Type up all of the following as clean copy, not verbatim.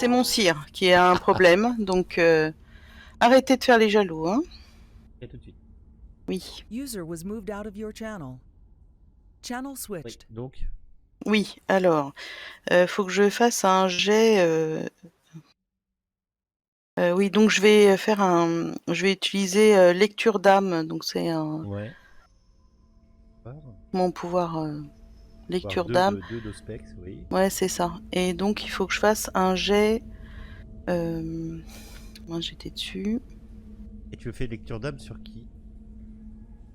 c'est mon cire qui a un problème, donc arrêtez de faire les jaloux, hein. Et tout de suite. Oui. User was moved out of your channel. Channel Oui, switched. donc. Oui, alors, faut que je fasse un jet. Oui, donc je vais faire un. Je vais utiliser lecture d'âme, donc c'est un. Ouais. Mon pouvoir lecture d'âme. Deux de specs, oui. Ouais, c'est ça. Et donc il faut que je fasse un jet. Moi j'étais dessus. Et tu fais lecture d'âme sur qui?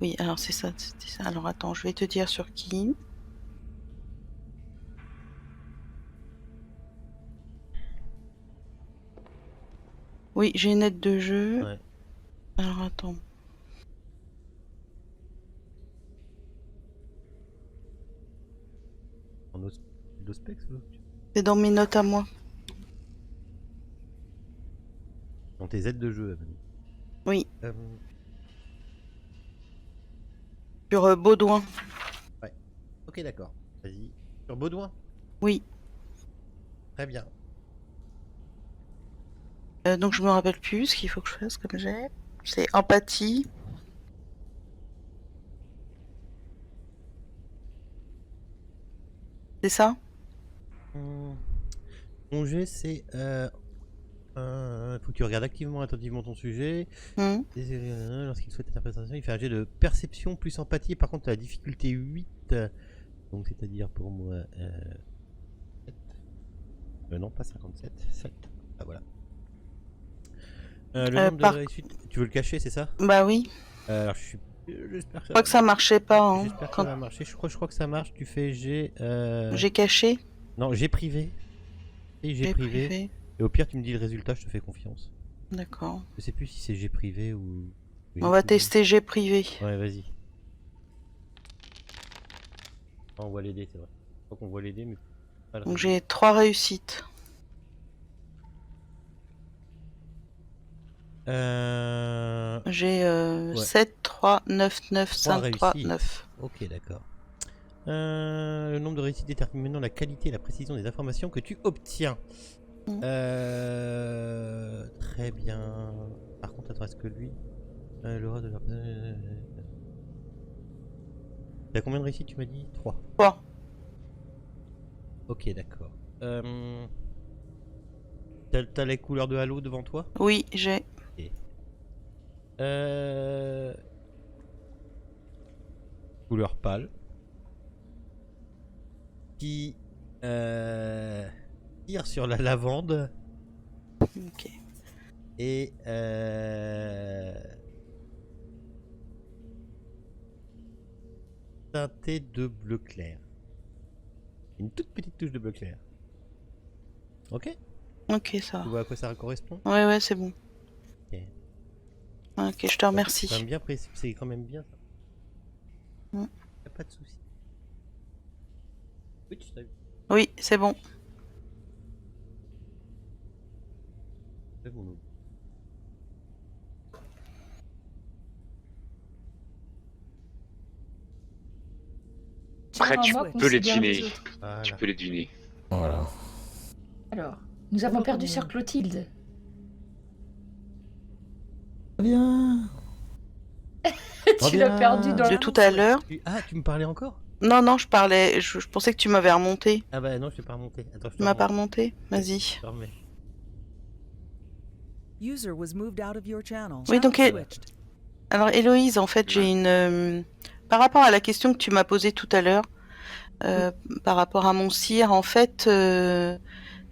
Oui, alors c'est ça, c'était ça. Alors attends, je vais te dire sur qui. Oui, j'ai une aide de jeu. Ouais. Alors attends. En de specs, C'est dans mes notes à moi. dans tes aides de jeu, Amélie. Oui. Sur Baudouin. Ouais. Ok, d'accord. Vas-y. Sur Baudouin? Oui. Très bien. Donc je me rappelle plus ce qu'il faut que je fasse comme jet. C'est empathie. C'est ça? Mon jet, c'est... faut que tu regardes activement, attentivement ton sujet. Lorsqu'il souhaite interprétation, il fait un jet de perception plus empathie. Par contre, tu as la difficulté 8. Donc, c'est-à-dire pour moi... 7. Non, pas 57. 7. Ah, voilà. Le nombre de réussites... Tu veux le cacher, c'est ça? Bah oui. Alors, j'espère Je crois que ça marchait pas. Hein, j'espère que ça va marcher. Je crois que ça marche. Tu fais G... J'ai caché. Non, G privé. Et G privé. Et au pire, tu me dis le résultat, je te fais confiance. D'accord. Je sais plus si c'est G privé ou... On va tester G privé. Ouais, vas-y. On voit les dés, c'est vrai. Je crois qu'on voit les dés, mais... Donc j'ai 3 réussites. J'ai 7, 3, 9, 9, 5, 3, 9. Ok, d'accord. Le nombre de réussites détermine maintenant la qualité et la précision des informations que tu obtiens. Très bien. Par contre, attends, est-ce que lui... L'aura de la... T'as combien de réussites, tu m'as dit? 3. 3. Ok, d'accord. T'as les couleurs de Halo devant toi? Oui, j'ai. Okay. Couleur pâle. Qui tire sur la lavande. Ok. Et teinté de bleu clair. Une toute petite touche de bleu clair. Ok? Ok, ça va. Tu vois à quoi ça correspond? Ouais, ouais, c'est bon. Ok. Ok, je te remercie. C'est quand même bien ça. Y'a pas de soucis. Oui, c'est bon. C'est bon. Après, tu peux les deviner. Voilà. Tu peux les deviner. Voilà. Alors, nous avons perdu Sœur Clotilde. Bien. Tu l'as perdu dans De le... tout à l'heure. Ah, tu me parlais encore? Non, non, je parlais. Je pensais que tu m'avais remonté. Ah bah non, je t'ai pas remonté. Attends, Tu m'as pas remonté? Vas-y. Je te remets. User was moved out of your channel. Oui, donc... Alors, Héloïse, en fait, j'ai une... Par rapport à la question que tu m'as posée tout à l'heure, par rapport à mon cire, en fait,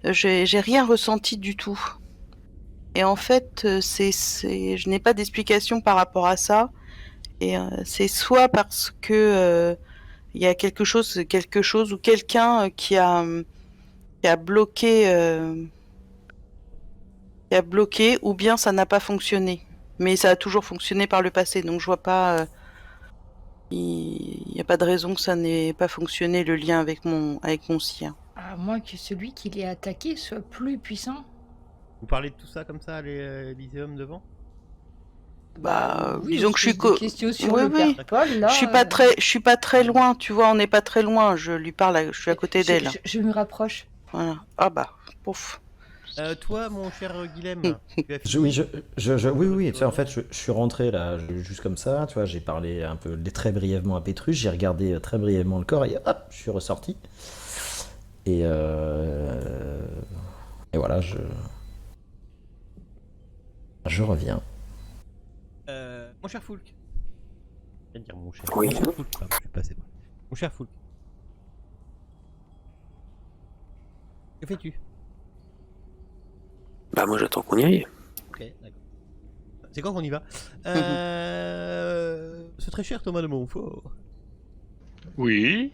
j'ai rien ressenti du tout. Et en fait, je n'ai pas d'explication par rapport à ça. Et c'est soit parce que il y a quelque chose ou quelqu'un qui a bloqué, ou bien ça n'a pas fonctionné. Mais ça a toujours fonctionné par le passé, donc je vois pas. Il n'y a pas de raison que ça n'ait pas fonctionné, le lien avec mon cire. À moins que celui qui l'ait attaqué soit plus puissant. Vous parlez de tout ça comme ça, l'Elyséum devant? Bah, oui, disons que je suis questions sur le Père Paul, là, je suis pas très loin, tu vois, on n'est pas très loin. Je lui parle, je suis à côté d'elle. Je me rapproche. Voilà. Ah bah, pouf. Toi, mon cher Guilhem, tu as Oui, fini oui, tu sais, en fait, je suis rentré là, juste comme ça, tu vois, j'ai parlé un peu très brièvement à Pétrus, j'ai regardé très brièvement le corps et hop, je suis ressorti. Et, et voilà, je reviens. Mon cher Foulk. Je vais dire mon cher. Oui. Mon cher Foulk, pardon, je suis passé. Mon cher Foulk. Que fais-tu? Bah moi j'attends qu'on y aille. Ok, d'accord. C'est quand qu'on y va? C'est très cher, Thomas de Montfort. Oui.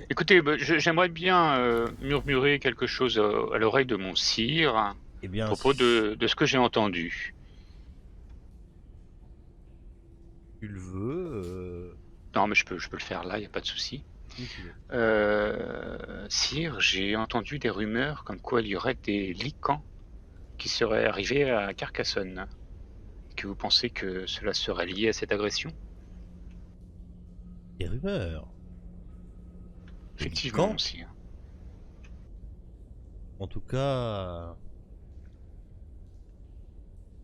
Écoutez, j'aimerais bien murmurer quelque chose à l'oreille de mon sire à Eh bien, propos de ce que j'ai entendu. tu le veux. Non, mais je peux le faire là, il n'y a pas de souci. Si tu veux. Sire, j'ai entendu des rumeurs comme quoi il y aurait des lycans qui seraient arrivés à Carcassonne. Est-ce que vous pensez que cela serait lié à cette agression? Des rumeurs. Des Effectivement, lycans sire. En tout cas,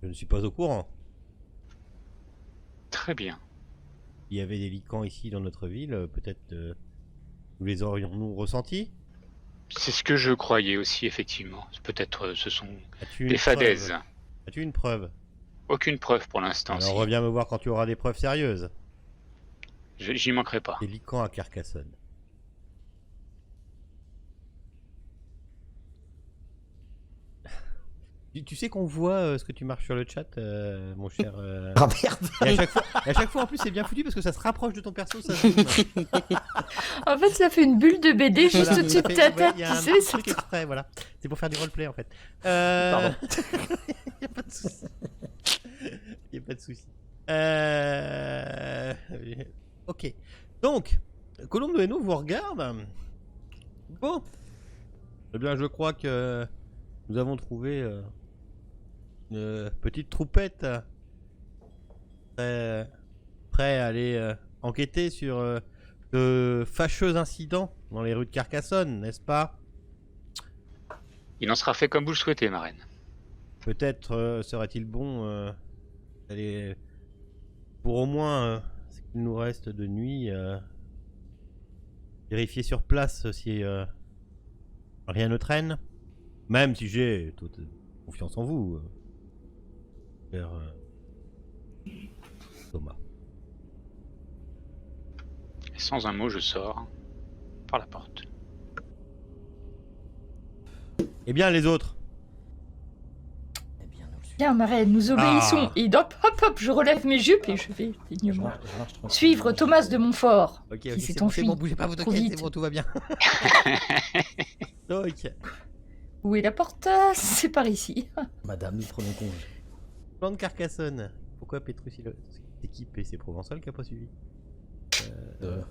je ne suis pas au courant. Très bien. Il y avait des lycans ici dans notre ville, peut-être nous les aurions-nous ressentis? C'est ce que je croyais aussi, effectivement. Peut-être ce sont As-tu une des fadaises. preuve? As-tu une preuve? Aucune preuve pour l'instant, Alors sire. reviens me voir quand tu auras des preuves sérieuses. J'y manquerai pas. Des lycans à Carcassonne. Tu sais qu'on voit ce que tu marques sur le chat, mon cher. Ah merde! Et à chaque fois, en plus, c'est bien foutu parce que ça se rapproche de ton perso, ça zoome. En fait, ça fait une bulle de BD juste Voilà, au-dessus ça de fait- ta ouais, tête. il y a Tu un sais, petit ça- truc exprès, voilà. C'est pour faire du roleplay en fait. Pardon. Y a pas de souci. Y a pas de souci. Ok. Donc, Colombe de Hainaut vous regarde. Bon. Eh bien, je crois que nous avons trouvé une petite troupette prêt à aller enquêter sur de fâcheux incidents dans les rues de Carcassonne, n'est-ce pas? Il en sera fait comme vous le souhaitez, ma reine. Peut-être serait-il bon d'aller pour au moins ce qu'il nous reste de nuit vérifier sur place si rien ne traîne, même si j'ai toute confiance en vous, cher Thomas. Et sans un mot, je sors par la porte. Eh bien, les autres. Eh bien, nous le suivons. Bien, ma reine, nous obéissons. Ah. Et hop, hop, hop, je relève mes jupes et je vais dignement Je marche tranquille. suivre Thomas de Montfort, Ok, qui ok, s'est c'est bon, enfui. bougez pas, vous trop inquiétez, vite. c'est bon, tout va bien. Donc, Où est la porte? C'est par ici. Madame, nous prenons congé. plan de Carcassonne. Pourquoi Pétrus il est équipé? C'est Provençal qui a pas suivi. De...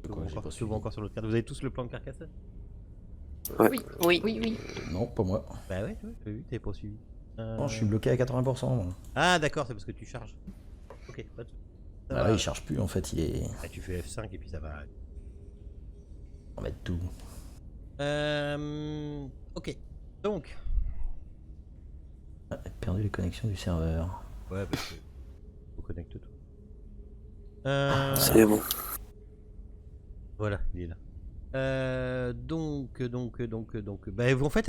Souvent j'ai pas encore, suivi. souvent encore sur l'autre carte. Vous avez tous le plan de Carcassonne? Oui, oui, oui, oui. Non, pas moi. Bah ouais, t'as vu, t'avais pas suivi. Non, je suis bloqué à 80%. Moi. Ah d'accord, c'est parce que tu charges. Ok, pas de soucis. Ça Ah va. là, il charge plus en fait, il est. Ah, tu fais F5 et puis ça va. On va mettre tout. Ok, donc. Ah, j'ai perdu les connexions du serveur. Ouais, parce que. Faut connecte tout. C'est bon. Voilà, il est là. Bah, en fait,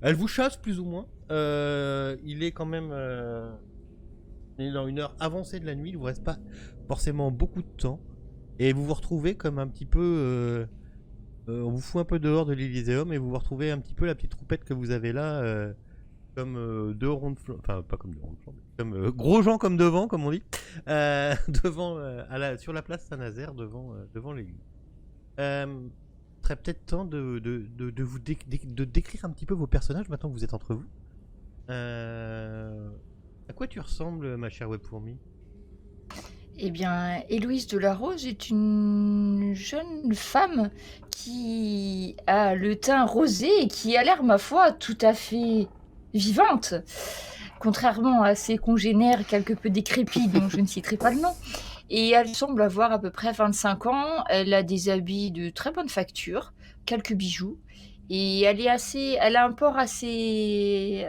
elle vous chasse plus ou moins. Il est quand même. Il est dans une heure avancée de la nuit. Il vous reste pas forcément beaucoup de temps. Et vous vous retrouvez comme un petit peu. On vous fout un peu dehors de l'Elyséeum et vous vous retrouvez un petit peu la petite troupette que vous avez là. Comme deux ronds de flanc. Enfin, pas comme deux ronds de flanc. Comme gros gens comme devant, comme on dit. Devant. Sur la place Saint-Nazaire, devant l'église. Serait peut-être temps de vous décrire un petit peu vos personnages maintenant que vous êtes entre vous. À quoi tu ressembles, ma chère Webfourmi? Eh bien, Héloïse Delarose est une jeune femme qui a le teint rosé et qui a l'air, ma foi, tout à fait vivante. Contrairement à ses congénères quelque peu décrépits dont je ne citerai pas le nom. Et elle semble avoir à peu près 25 ans. Elle a des habits de très bonne facture, quelques bijoux. Et elle a un port assez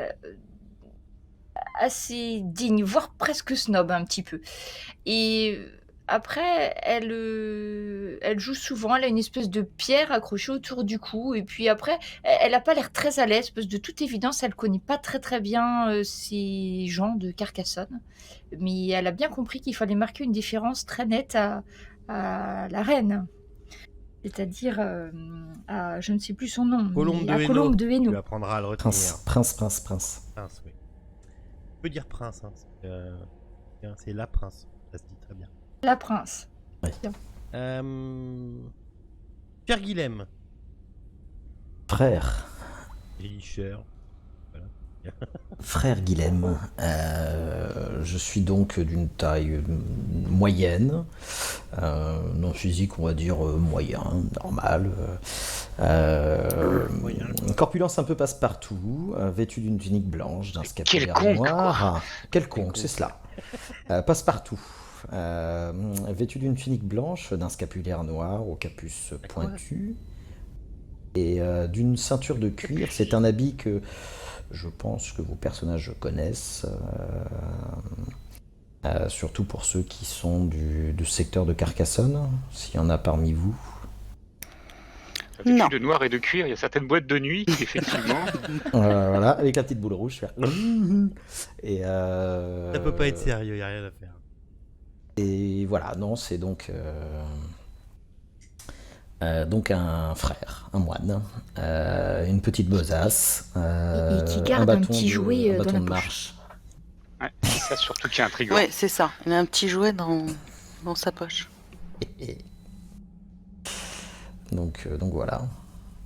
digne, voire presque snob un petit peu. Et après, elle joue souvent, elle a une espèce de pierre accrochée autour du cou, et puis après, elle a pas l'air très à l'aise, parce que de toute évidence, elle connaît pas très très bien ces gens de Carcassonne, mais elle a bien compris qu'il fallait marquer une différence très nette à la reine, c'est-à-dire à, je ne sais plus son nom, Colombe mais de à Hainaut. Colombe de Hainaut. Tu apprendras à le retenir. Prince. Prince, oui. Tu peux dire prince, hein. C'est la prince, ça se dit très bien. La prince. Pierre Guilhem. Frère. Licheur. Frère Guilhem, je suis donc d'une taille moyenne, non physique on va dire moyen, normal, corpulence un peu passe-partout, vêtu d'une tunique blanche, d'un scapulaire noir. Quelconque, c'est cela. Passe-partout. Vêtu d'une tunique blanche, d'un scapulaire noir au capuce pointu et d'une ceinture de cuir. C'est un habit que je pense que vos personnages connaissent, surtout pour ceux qui sont du secteur de Carcassonne, s'il y en a parmi vous. Non. De noir et de cuir, il y a certaines boîtes de nuit, effectivement. Voilà, avec la petite boule rouge. Et ça peut pas être sérieux, il n'y a rien à faire. Et voilà, non, c'est donc un frère, un moine, une petite besace, et qui garde un petit jouet dans la marche. Ouais, c'est ça surtout qui est intriguant. Ouais, c'est ça. Il a un petit jouet dans sa poche. Donc voilà.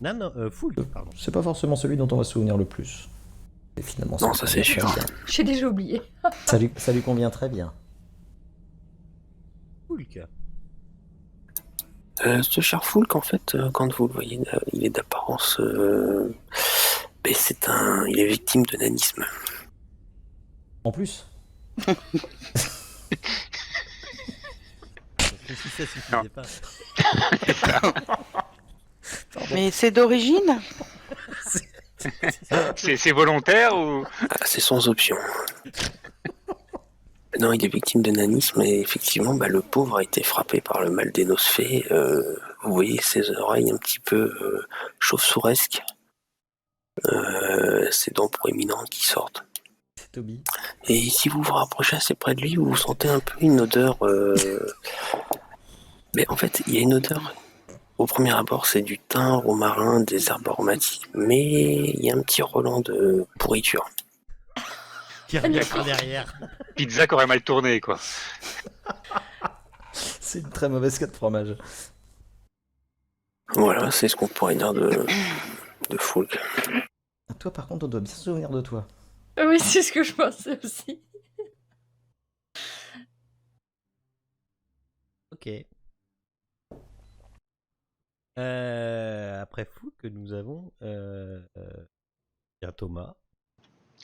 Non, Foulk, pardon. C'est pas forcément celui dont on va se souvenir le plus. Et finalement, non, ça c'est sûr. J'ai déjà oublié. ça lui convient très bien. Foulk. Ce cher Foulk, en fait, quand vous le voyez, il est d'apparence... il est victime de nanisme. En plus Si ça suffisait pas. Mais c'est d'origine? C'est volontaire ou... C'est sans option. Non, il est victime de nanisme et effectivement, le pauvre a été frappé par le mal des nosphées. Vous voyez ses oreilles un petit peu chauve-souresques, ses dents proéminentes qui sortent. C'est Toby. Et si vous vous rapprochez assez près de lui, vous sentez un peu une odeur... Mais en fait, il y a une odeur... Au premier abord, c'est du thym, romarin, des herbes aromatiques, mais il y a un petit relent de pourriture. Qui revient par derrière. Pizza qui aurait mal tourné, quoi. C'est une très mauvaise queue de fromage. Voilà, c'est ce qu'on pourrait dire de Foulk. Toi, par contre, on doit bien se souvenir de toi. Oui, c'est ce que je pensais aussi. Ok. Après Foulk, nous avons bien Thomas.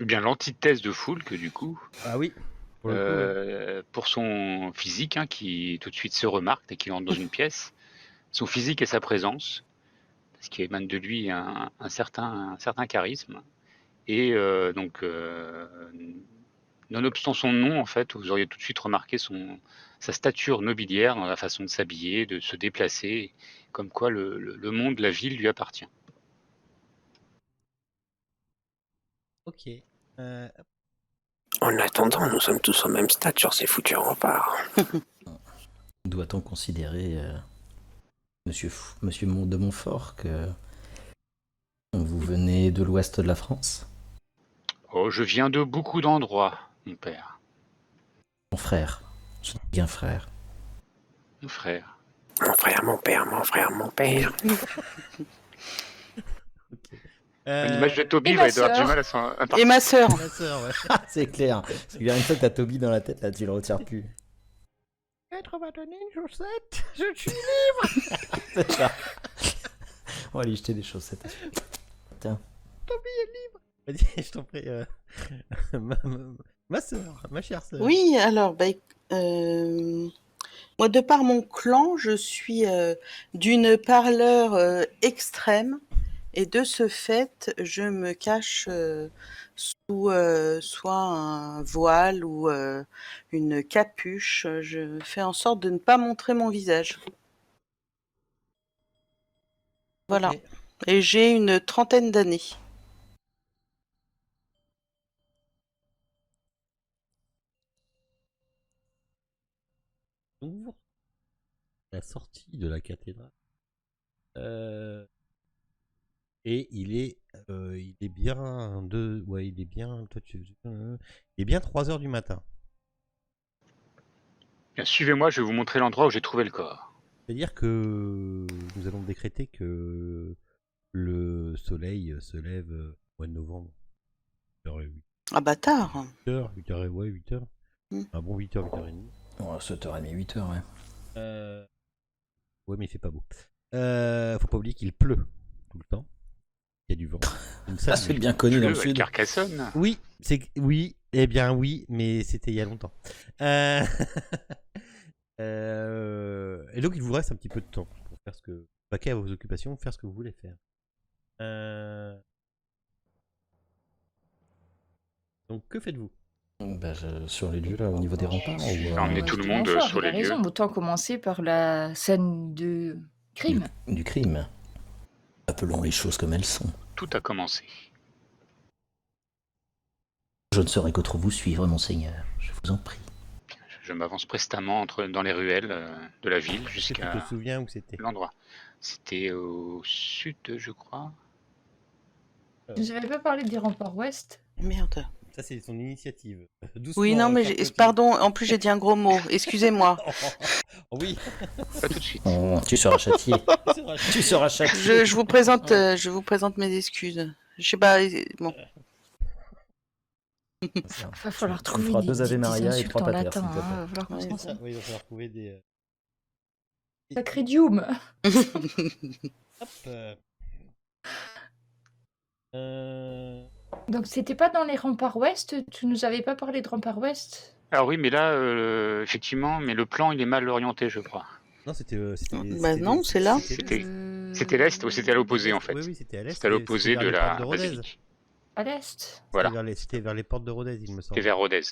Ou bien l'antithèse de Foulk, du coup. Ah oui. Pour son physique, qui tout de suite se remarque dès qu'il entre dans une pièce. Son physique et sa présence, parce qu'il émane de lui un certain charisme. Et nonobstant son nom, en fait, vous auriez tout de suite remarqué sa stature nobiliaire dans la façon de s'habiller, de se déplacer, comme quoi le monde, la ville lui appartient. Ok. En attendant, nous sommes tous au même stade sur ces foutus remparts. Doit-on considérer, monsieur de Montfort, que vous venez de l'ouest de la France? Oh, je viens de beaucoup d'endroits, mon père. Mon frère. Je dis bien frère. Mon frère. Mon frère, mon père, mon frère, mon père. L'image de Toby va avoir du mal à s'en... Et ma sœur. Ma sœur, ouais. C'est clair. C'est clair, une fois que t'as Toby dans la tête, là, tu le retires plus. Maître m'a donné une chaussette, je suis libre. C'est ça. On va aller jeter des chaussettes. Tiens. Toby est libre. Vas-y, je t'en prie. Ma sœur, ma chère sœur. Oui, alors, moi, de par mon clan, je suis d'une parleur extrême Et de ce fait, je me cache sous soit un voile ou une capuche. Je fais en sorte de ne pas montrer mon visage. Voilà. Ok. Et j'ai une 30aine d'années. Donc, vous la sortie de la cathédrale. Et il est bien il est bien, il est bien 3 heures du matin. Bien, suivez-moi, je vais vous montrer l'endroit où j'ai trouvé le corps. C'est-à-dire que nous allons décréter que le soleil se lève au mois de novembre. 8h08. Ah bâtard. 8h, ouais, 8h. Mm. Un bon 8h, 8h30. Oh, 7h30, 8h, ouais. Ouais, mais il fait pas beau. Faut pas oublier qu'il pleut tout le temps. Il y a du vent. Ça, c'est bien connu dans le sud. Carcassonne. Oui, oui, mais c'était il y a longtemps. Et donc il vous reste un petit peu de temps pour faire ce que, vaquer à vos occupations, faire ce que vous voulez faire. Donc que faites-vous? Sur les lieux là, au niveau des remparts. Emmener tout le monde sur les lieux. Autant commencer par la scène de crime. Du crime. Appelons les choses comme elles sont. Tout a commencé. Je ne saurais qu'autre vous suivre, monseigneur. Je vous en prie. Je m'avance prestamment dans les ruelles de la ville Tu jusqu'à te souviens où c'était? l'endroit. C'était au sud, je crois. Vous avez pas parlé des remparts ouest? Merde. Ça c'est son initiative. Doucement, Oui, non, mais Carcotti. pardon, en plus j'ai dit un gros mot. Excusez-moi. Oui. Pas tout de suite. Tu seras châtié. Tu seras châtié. Je vous présente mes excuses. Je sais pas. Bon. Va falloir Tu trouver feras des, 2 Ave des Maria et insultes 3 en Pater, latin. s'il te plaît. Va falloir qu'on Ouais, se c'est renseigne. Oui, il va falloir trouver des. Sacrédium. Hop. Donc c'était pas dans les remparts ouest? Tu nous avais pas parlé de remparts ouest? Alors oui, mais là, effectivement, mais le plan il est mal orienté, je crois. Non, c'était. Bah non, c'est là. C'était l'est ou c'était à l'opposé en fait? Oui, c'était à l'est. C'était à l'opposé de la Rodez. basilique. À l'est? Voilà. C'était vers les portes de Rodez, il me semble. C'était vers Rodez.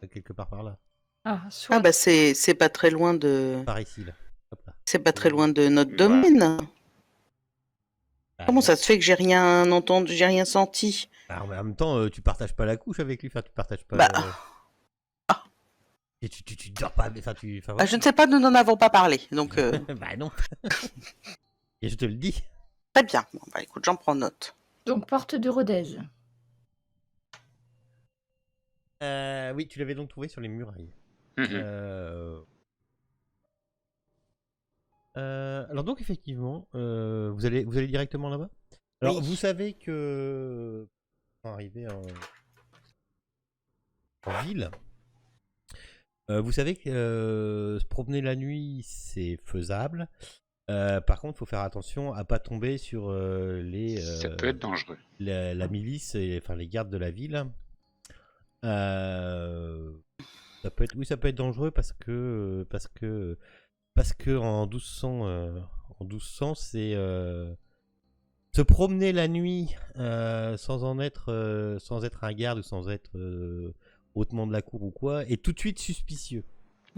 Quelque part par là. Ah, soit. Ah bah c'est pas très loin de. Par ici, là. Hop là. C'est pas très loin de notre Voilà. domaine. Ah, Comment ça se fait que j'ai rien entendu, j'ai rien senti? en même temps, tu partages pas la couche avec lui, enfin, tu partages pas. Bah. Et tu dors pas, enfin, enfin, Ah, je ne sais pas, nous n'en avons pas parlé, donc bah non. Et je te le dis. très bien. Bon, bah écoute, j'en prends note. Donc porte de Rodez. Oui, tu l'avais donc trouvé sur les murailles. Mhm. Alors donc effectivement, vous allez directement là-bas. Alors Oui. vous savez que pour arriver en ville, vous savez que se promener la nuit c'est faisable. Par contre, il faut faire attention à pas tomber sur les. Ça peut être dangereux. La milice et enfin les gardes de la ville. Ça peut être dangereux parce que en 1200 c'est se promener la nuit sans être un garde ou sans être hautement de la cour ou quoi est tout de suite suspicieux.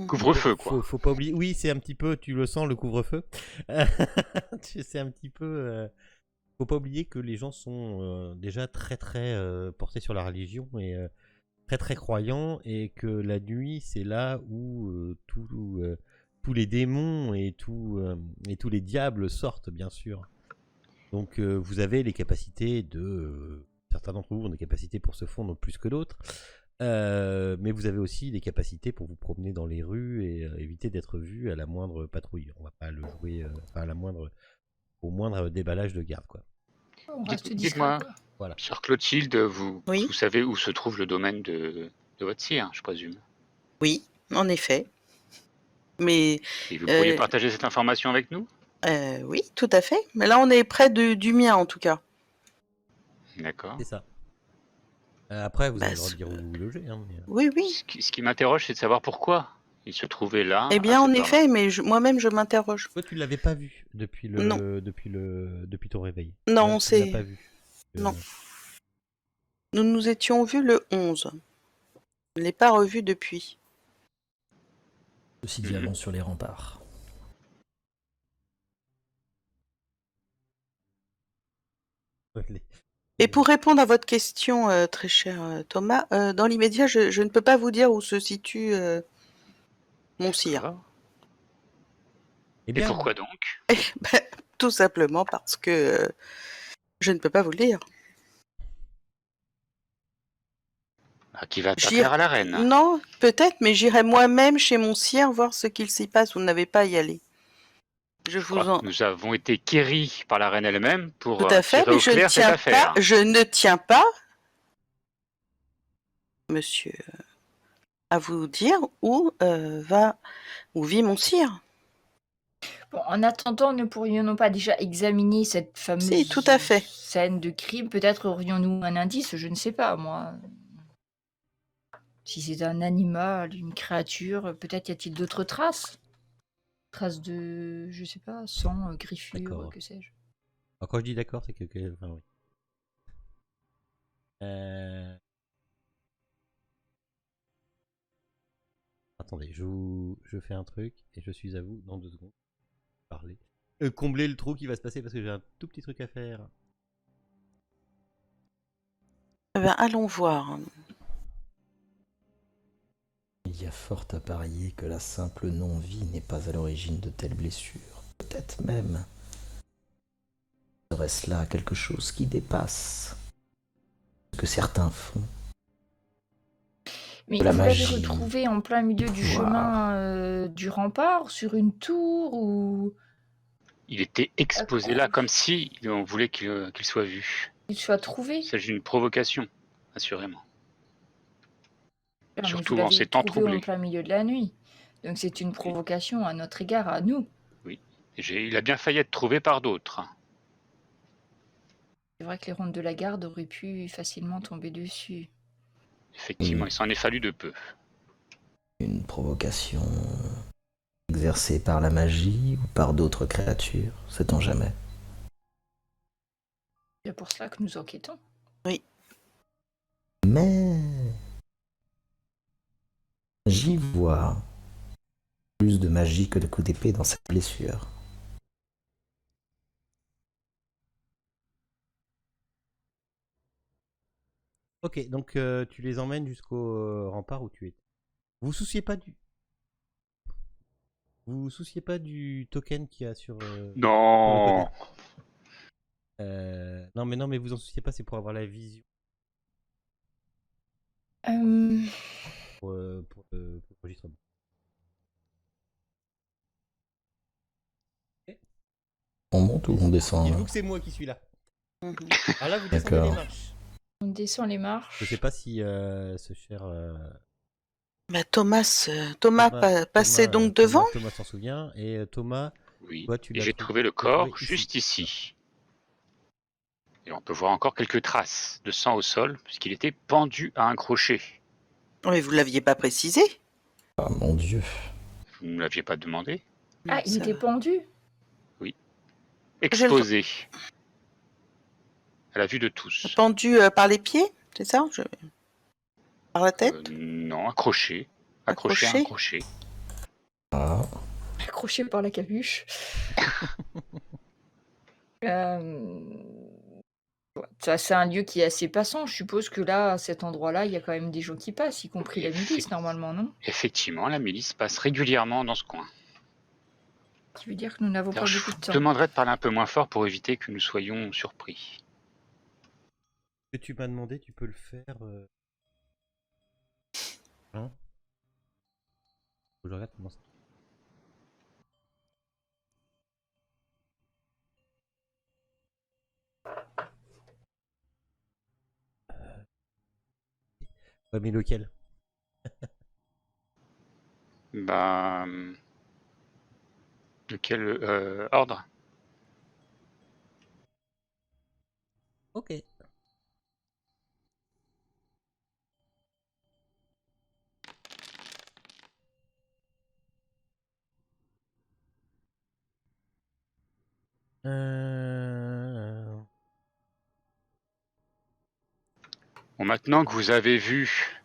Couvre-feu, quoi. Faut pas oublier. Oui, c'est un petit peu, tu le sens, le couvre-feu. C'est un petit peu. Faut pas oublier que les gens sont déjà très très portés sur la religion et très très croyants, et que la nuit c'est là où tous les démons et tous les diables sortent, bien sûr. Donc vous avez les capacités de certains d'entre vous ont des capacités pour se fondre plus que d'autres. Mais vous avez aussi des capacités pour vous promener dans les rues et éviter d'être vu à la moindre patrouille. On va pas le jouer au moindre déballage de garde, quoi. On reste Dites-moi, discret. Voilà. Sœur Clotilde, vous Oui. savez où se trouve le domaine de votre sire, je présume. Oui, en effet. Mais Et vous pourriez partager cette information avec nous? oui, tout à fait. Mais là, on est près du mien, en tout cas. D'accord. C'est ça. Après, vous Bah, avez le droit de dire où vous logez. Hein, mais... Oui, oui. Ce qui m'interroge, c'est de savoir pourquoi Il se trouvait là. Eh à bien, en cette heure-là. effet, mais moi-même, je m'interroge. Toi, tu l'avais pas vu depuis Non. depuis ton réveil. Non, Tu l'as pas vu. Non. Nous nous étions vus le 11. Je ne l'ai pas revu depuis. Ceci dit, allons sur les remparts. Et pour répondre à votre question, très cher Thomas, dans l'immédiat, je ne peux pas vous dire où se situe mon sire. D'accord. Eh Et bien, pourquoi donc? Ben, tout simplement parce que je ne peux pas vous le dire. Qui va pas plaire à la reine. Non, peut-être, mais j'irai moi-même chez mon sire voir ce qu'il s'y passe. Vous n'avez pas à y aller. Je crois que nous avons été quéris par la reine elle-même pour Tout à fait, tirer mais au clair cette affaire. je ne tiens pas, monsieur, à vous dire où vit mon sire. Bon, en attendant, ne pourrions-nous pas déjà examiner cette fameuse Si, tout à fait. scène de crime? Peut-être aurions-nous un indice, je ne sais pas, moi. Si c'est un animal, une créature, peut-être y a-t-il d'autres traces? Traces de, je sais pas, sang, griffure, D'accord. que sais-je. Alors, quand je dis d'accord, c'est que... Enfin, oui. Attendez, je fais un truc et je suis à vous dans 2 secondes. Parler. Combler le trou qui va se passer parce que j'ai un tout petit truc à faire. Eh ben, allons voir. Il y a fort à parier que la simple non-vie n'est pas à l'origine de telles blessures. Peut-être même serait-ce là quelque chose qui dépasse ce que certains font. Mais De la vous l'avez magie. retrouvé en plein milieu du Pouvoir. chemin du rempart, sur une tour ou Il était exposé là comme si on voulait qu'il soit vu. qu'il soit trouvé? Il s'agit d'une provocation, assurément. Ah, mais Surtout vous en l'avez ces temps trouvé troublés. en plein milieu de la nuit. Donc c'est une provocation à notre égard, à nous. Oui. Il a bien failli être trouvé par d'autres. C'est vrai que les rondes de la garde auraient pu facilement tomber dessus. Effectivement, il s'en est fallu de peu. Une provocation exercée par la magie ou par d'autres créatures, sait-on jamais. C'est pour cela que nous enquêtons. Mais j'y vois plus de magie que de coups d'épée dans cette blessure. Ok, donc tu les emmènes jusqu'au rempart où tu es. Vous vous souciez pas du... Vous vous souciez pas du token qu'il y a sur... Non. Non mais vous en souciez pas, c'est pour avoir la vision. Pour l'enregistrement. On monte ou on descend? Dites-vous que c'est moi qui suis là. Mhm. Ah là, vous descendez les marches. On descend les marches. Je sais pas si ce cher... Bah, Thomas passait donc devant. Thomas s'en souvient. Et Thomas, Oui. toi, tu Et l'as j'ai trouvé le tu l'as corps trouvé juste ici. Et on peut voir encore quelques traces de sang au sol, puisqu'il était pendu à un crochet. Mais vous l'aviez pas précisé. Ah mon Dieu. Vous ne me l'aviez pas demandé. Ah, il était pendu? Exposé. À la vue de tous. Pendu par les pieds, c'est ça? Par la tête? Non, accroché. Accroché à un crochet. Ah. Accroché par la capuche. Ça, c'est un lieu qui est assez passant. Je suppose que là, à cet endroit-là, il y a quand même des gens qui passent, y compris la milice, normalement, non? Effectivement, la milice passe régulièrement dans ce coin. Ça veut dire que nous n'avons pas Je beaucoup de vous temps. demanderai de parler un peu moins fort pour éviter que nous soyons surpris. Ce que tu m'as demandé, tu peux le faire. Hein? Faut que je regarde comment ça. Ouais, mais lequel? Bah. De quel ordre? Ok. Bon, maintenant que vous avez vu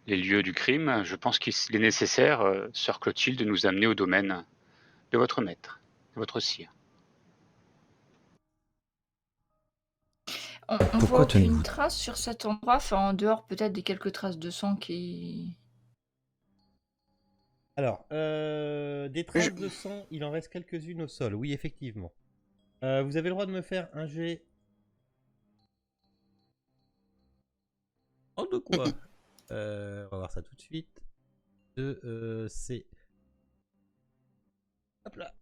les lieux du crime, je pense qu'il est nécessaire, sœur Clotilde, de nous amener au domaine de votre maître, de votre sire. On Pourquoi voit aucune tenez-vous- trace sur cet endroit, enfin en dehors peut-être des quelques traces de sang qui... Alors, des traces de sang, il en reste quelques-unes au sol, oui, effectivement. Vous avez le droit de me faire un jet. Oh, de quoi? On va voir ça tout de suite. C'est. Hop là.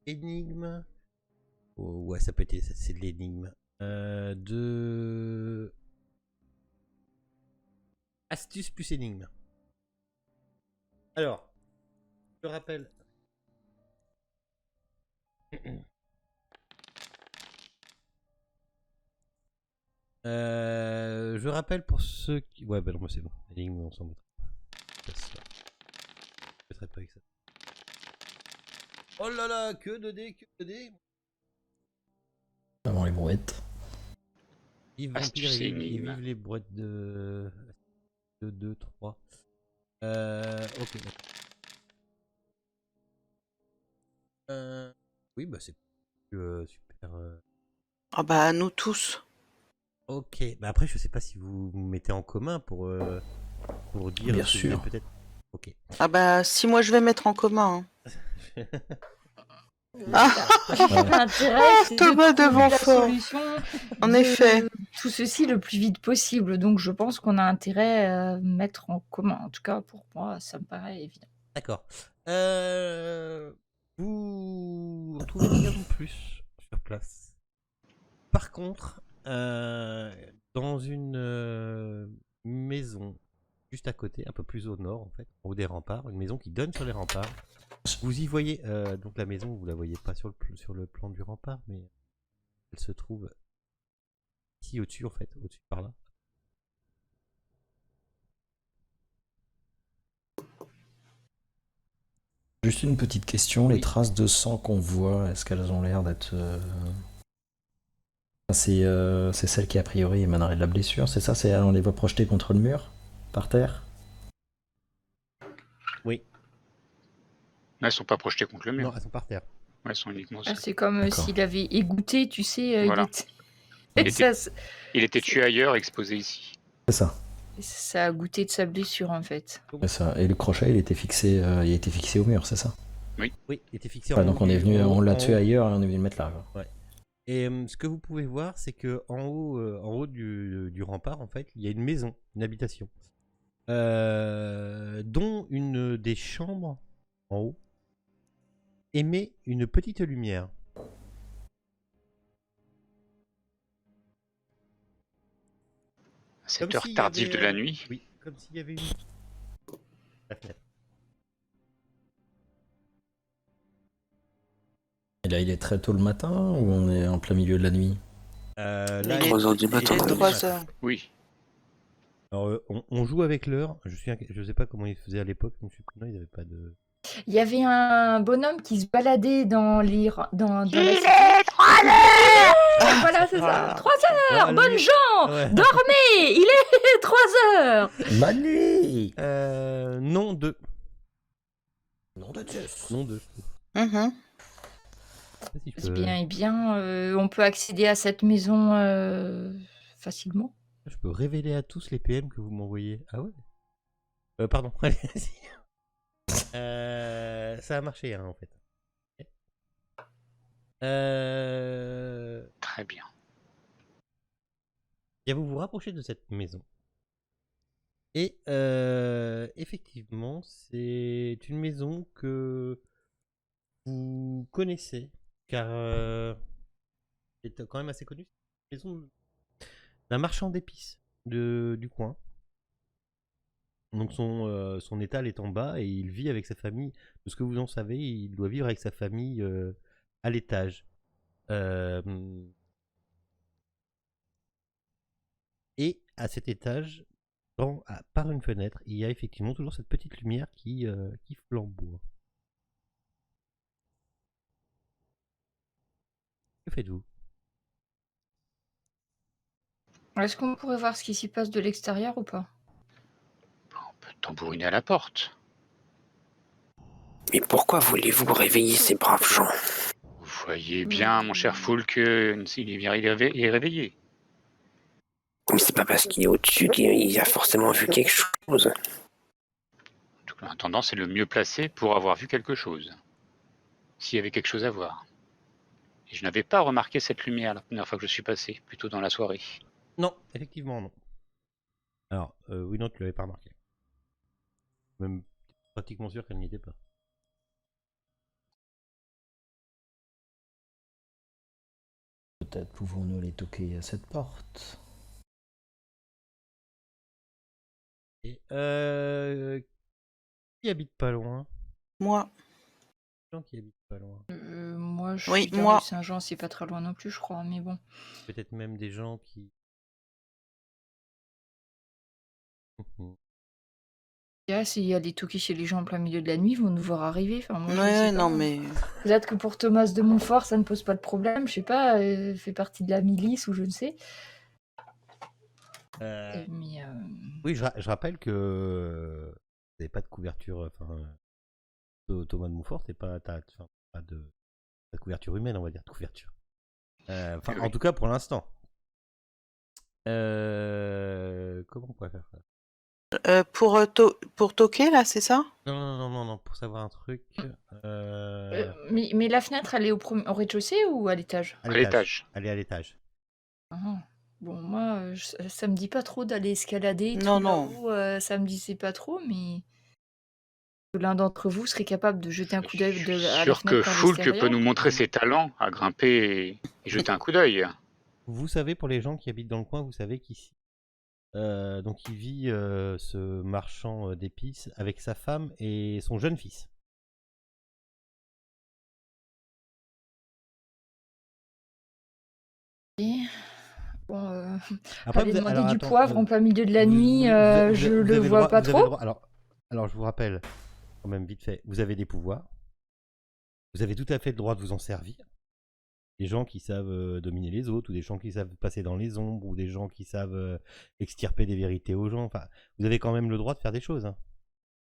Énigme. Oh, ouais, ça peut être. C'est de l'énigme. De. Astuce plus énigme. Alors, je rappelle. Je rappelle pour ceux qui. Ouais, bah non, c'est bon. Énigme, on s'en bat. Je traite pas avec ça. Oh là là, que de dés, que de dés. Avant les brouettes. Vive vampire Astuce et énigme. vive les brouettes de 2, 3. Ok, d'accord. Oui, bah c'est super. Ah bah nous tous. Ok, bah après je sais pas si vous vous mettez en commun pour dire Bien ce que vous sûr. avez peut-être. Ok. Ah bah si moi je vais mettre en commun. Ah, Ouais. l'intérêt, c'est de Thomas trouver devant la fort. solution En de effet. tout ceci le plus vite possible. Donc je pense qu'on a intérêt à mettre en commun. En tout cas, pour moi, ça me paraît évident. D'accord. Vous retrouvez rien de plus sur place. Par contre, dans une maison juste à côté, un peu plus au nord en fait, en haut des remparts, une maison qui donne sur les remparts. Vous y voyez donc la maison, vous la voyez pas sur le plan du rempart, mais elle se trouve ici au-dessus en fait, au-dessus par là. Juste une petite question, Oui. les traces de sang qu'on voit, est-ce qu'elles ont l'air d'être... C'est celle qui a priori émanerait de la blessure, c'est ça? On les voit projetées contre le mur? Par terre? Oui. Elles sont pas projetées contre le mur. Non, elles sont par terre. Elles sont uniquement au Ah, sol. c'est comme D'accord. s'il avait égoutté, tu sais. Voilà. Et ça, Il était tué ailleurs, exposé ici. C'est ça. ça a goûté de sa blessure en fait. C'est ça. Et le crochet, il était fixé au mur, c'est ça? Oui, il était fixé en Ouais, haut. donc on est venu, on l'a tué ailleurs et on est venu le mettre là. quoi. Ouais. Et ce que vous pouvez voir, c'est que en haut du rempart, en fait, il y a une maison, une habitation, dont une des chambres en haut émet une petite lumière. À cette Comme heure s'il y tardive avait, de la nuit. Oui, comme s'il y avait la fenêtre. Et là, il est très tôt le matin ou on est en plein milieu de la nuit? Là, Il est 3 heures du matin. Il est est 3 heures. Oui. Alors, on joue avec l'heure. Je sais pas comment ils faisaient à l'époque. Donc non, ils n'avaient pas de. Il y avait un bonhomme qui se baladait dans la cité. 3 heures. Voilà, c'est ça. 3 heures, Ouais, bonnes le- gens, Ouais. dormez, il est 3 heures. Bonne nuit! Non, 2. Nom de Zeus! Non, 2. Mhm. Si je C'est peux- bien, et bien, on peut accéder à cette maison facilement. Je peux révéler à tous les PM que vous m'envoyez. Ah ouais? Pardon. Allez-y. Ça a marché, hein, en fait. Très bien. Et vous vous rapprochez de cette maison. Et effectivement, c'est une maison que vous connaissez, car c'est quand même assez connu. C'est une maison d'un marchand d'épices du coin. Donc son étal est en bas et il vit avec sa famille. De ce que vous en savez, il doit vivre avec sa famille à l'étage. à cet étage, par une fenêtre, il y a effectivement toujours cette petite lumière qui flamboie. Que faites-vous? Est-ce qu'on pourrait voir ce qui s'y passe de l'extérieur ou pas? On peut tambouriner à la porte. Mais pourquoi voulez-vous réveiller ces braves gens? Vous voyez bien, mon cher Foulk, il est réveillé. Mais c'est pas parce qu'il est au-dessus qu'il a forcément vu quelque chose. En tout cas, l'intendant, c'est le mieux placé pour avoir vu quelque chose. S'il y avait quelque chose à voir. Et je n'avais pas remarqué cette lumière la première fois que je suis passé, plutôt dans la soirée. Non, effectivement non. Alors, oui, non, tu l'avais pas remarqué. Même pratiquement sûr qu'elle n'y était pas. Peut-être pouvons-nous aller toquer à cette porte. Et qui habite pas loin? Moi. Des gens qui habitent pas loin. Moi, je Oui, suis dans moi. rue Saint-Jean, c'est pas très loin non plus, je crois, mais bon. Peut-être même des gens qui... S'il y a des toqués chez les gens en plein milieu de la nuit, ils vont nous voir arriver. Enfin, moi, je Ouais, sais pas, non, hein. mais. Peut-être que pour Thomas de Montfort, ça ne pose pas de problème, je sais pas, fait partie de la milice ou je ne sais. Mais Oui, je rappelle que vous n'avez pas de couverture, Thomas de Montfort, c'est pas, pas de couverture humaine, on va dire, de couverture. Oui. En tout cas, pour l'instant. Comment on pourrait faire ça? Pour toquer, là, c'est ça? Non, pour savoir un truc. mais la fenêtre, elle est au rez-de-chaussée ou à l'étage? À l'étage. Elle est à l'étage. Ah. Bon, moi, ça me dit pas trop d'aller escalader. Non, tout non. là-haut, ça me disait pas trop, mais que l'un d'entre vous serait capable de jeter un coup d'œil Je suis à la sûr que fenêtre par Foulk l'extérieur. peut nous montrer ses talents à grimper et jeter un coup d'œil. Vous savez, pour les gens qui habitent dans le coin, vous savez qu'ici, donc il vit ce marchand d'épices avec sa femme et son jeune fils. Et bon, Après, aller vous avez- demander alors, du attends, poivre en plein milieu de la vous- nuit, vous- vous- je vous le avez vois droit- pas vous avez trop. droit- alors, je vous rappelle, quand même vite fait, vous avez des pouvoirs. Vous avez tout à fait le droit de vous en servir. Des gens qui savent dominer les autres, ou des gens qui savent passer dans les ombres, ou des gens qui savent extirper des vérités aux gens. Enfin, vous avez quand même le droit de faire des choses. Hein.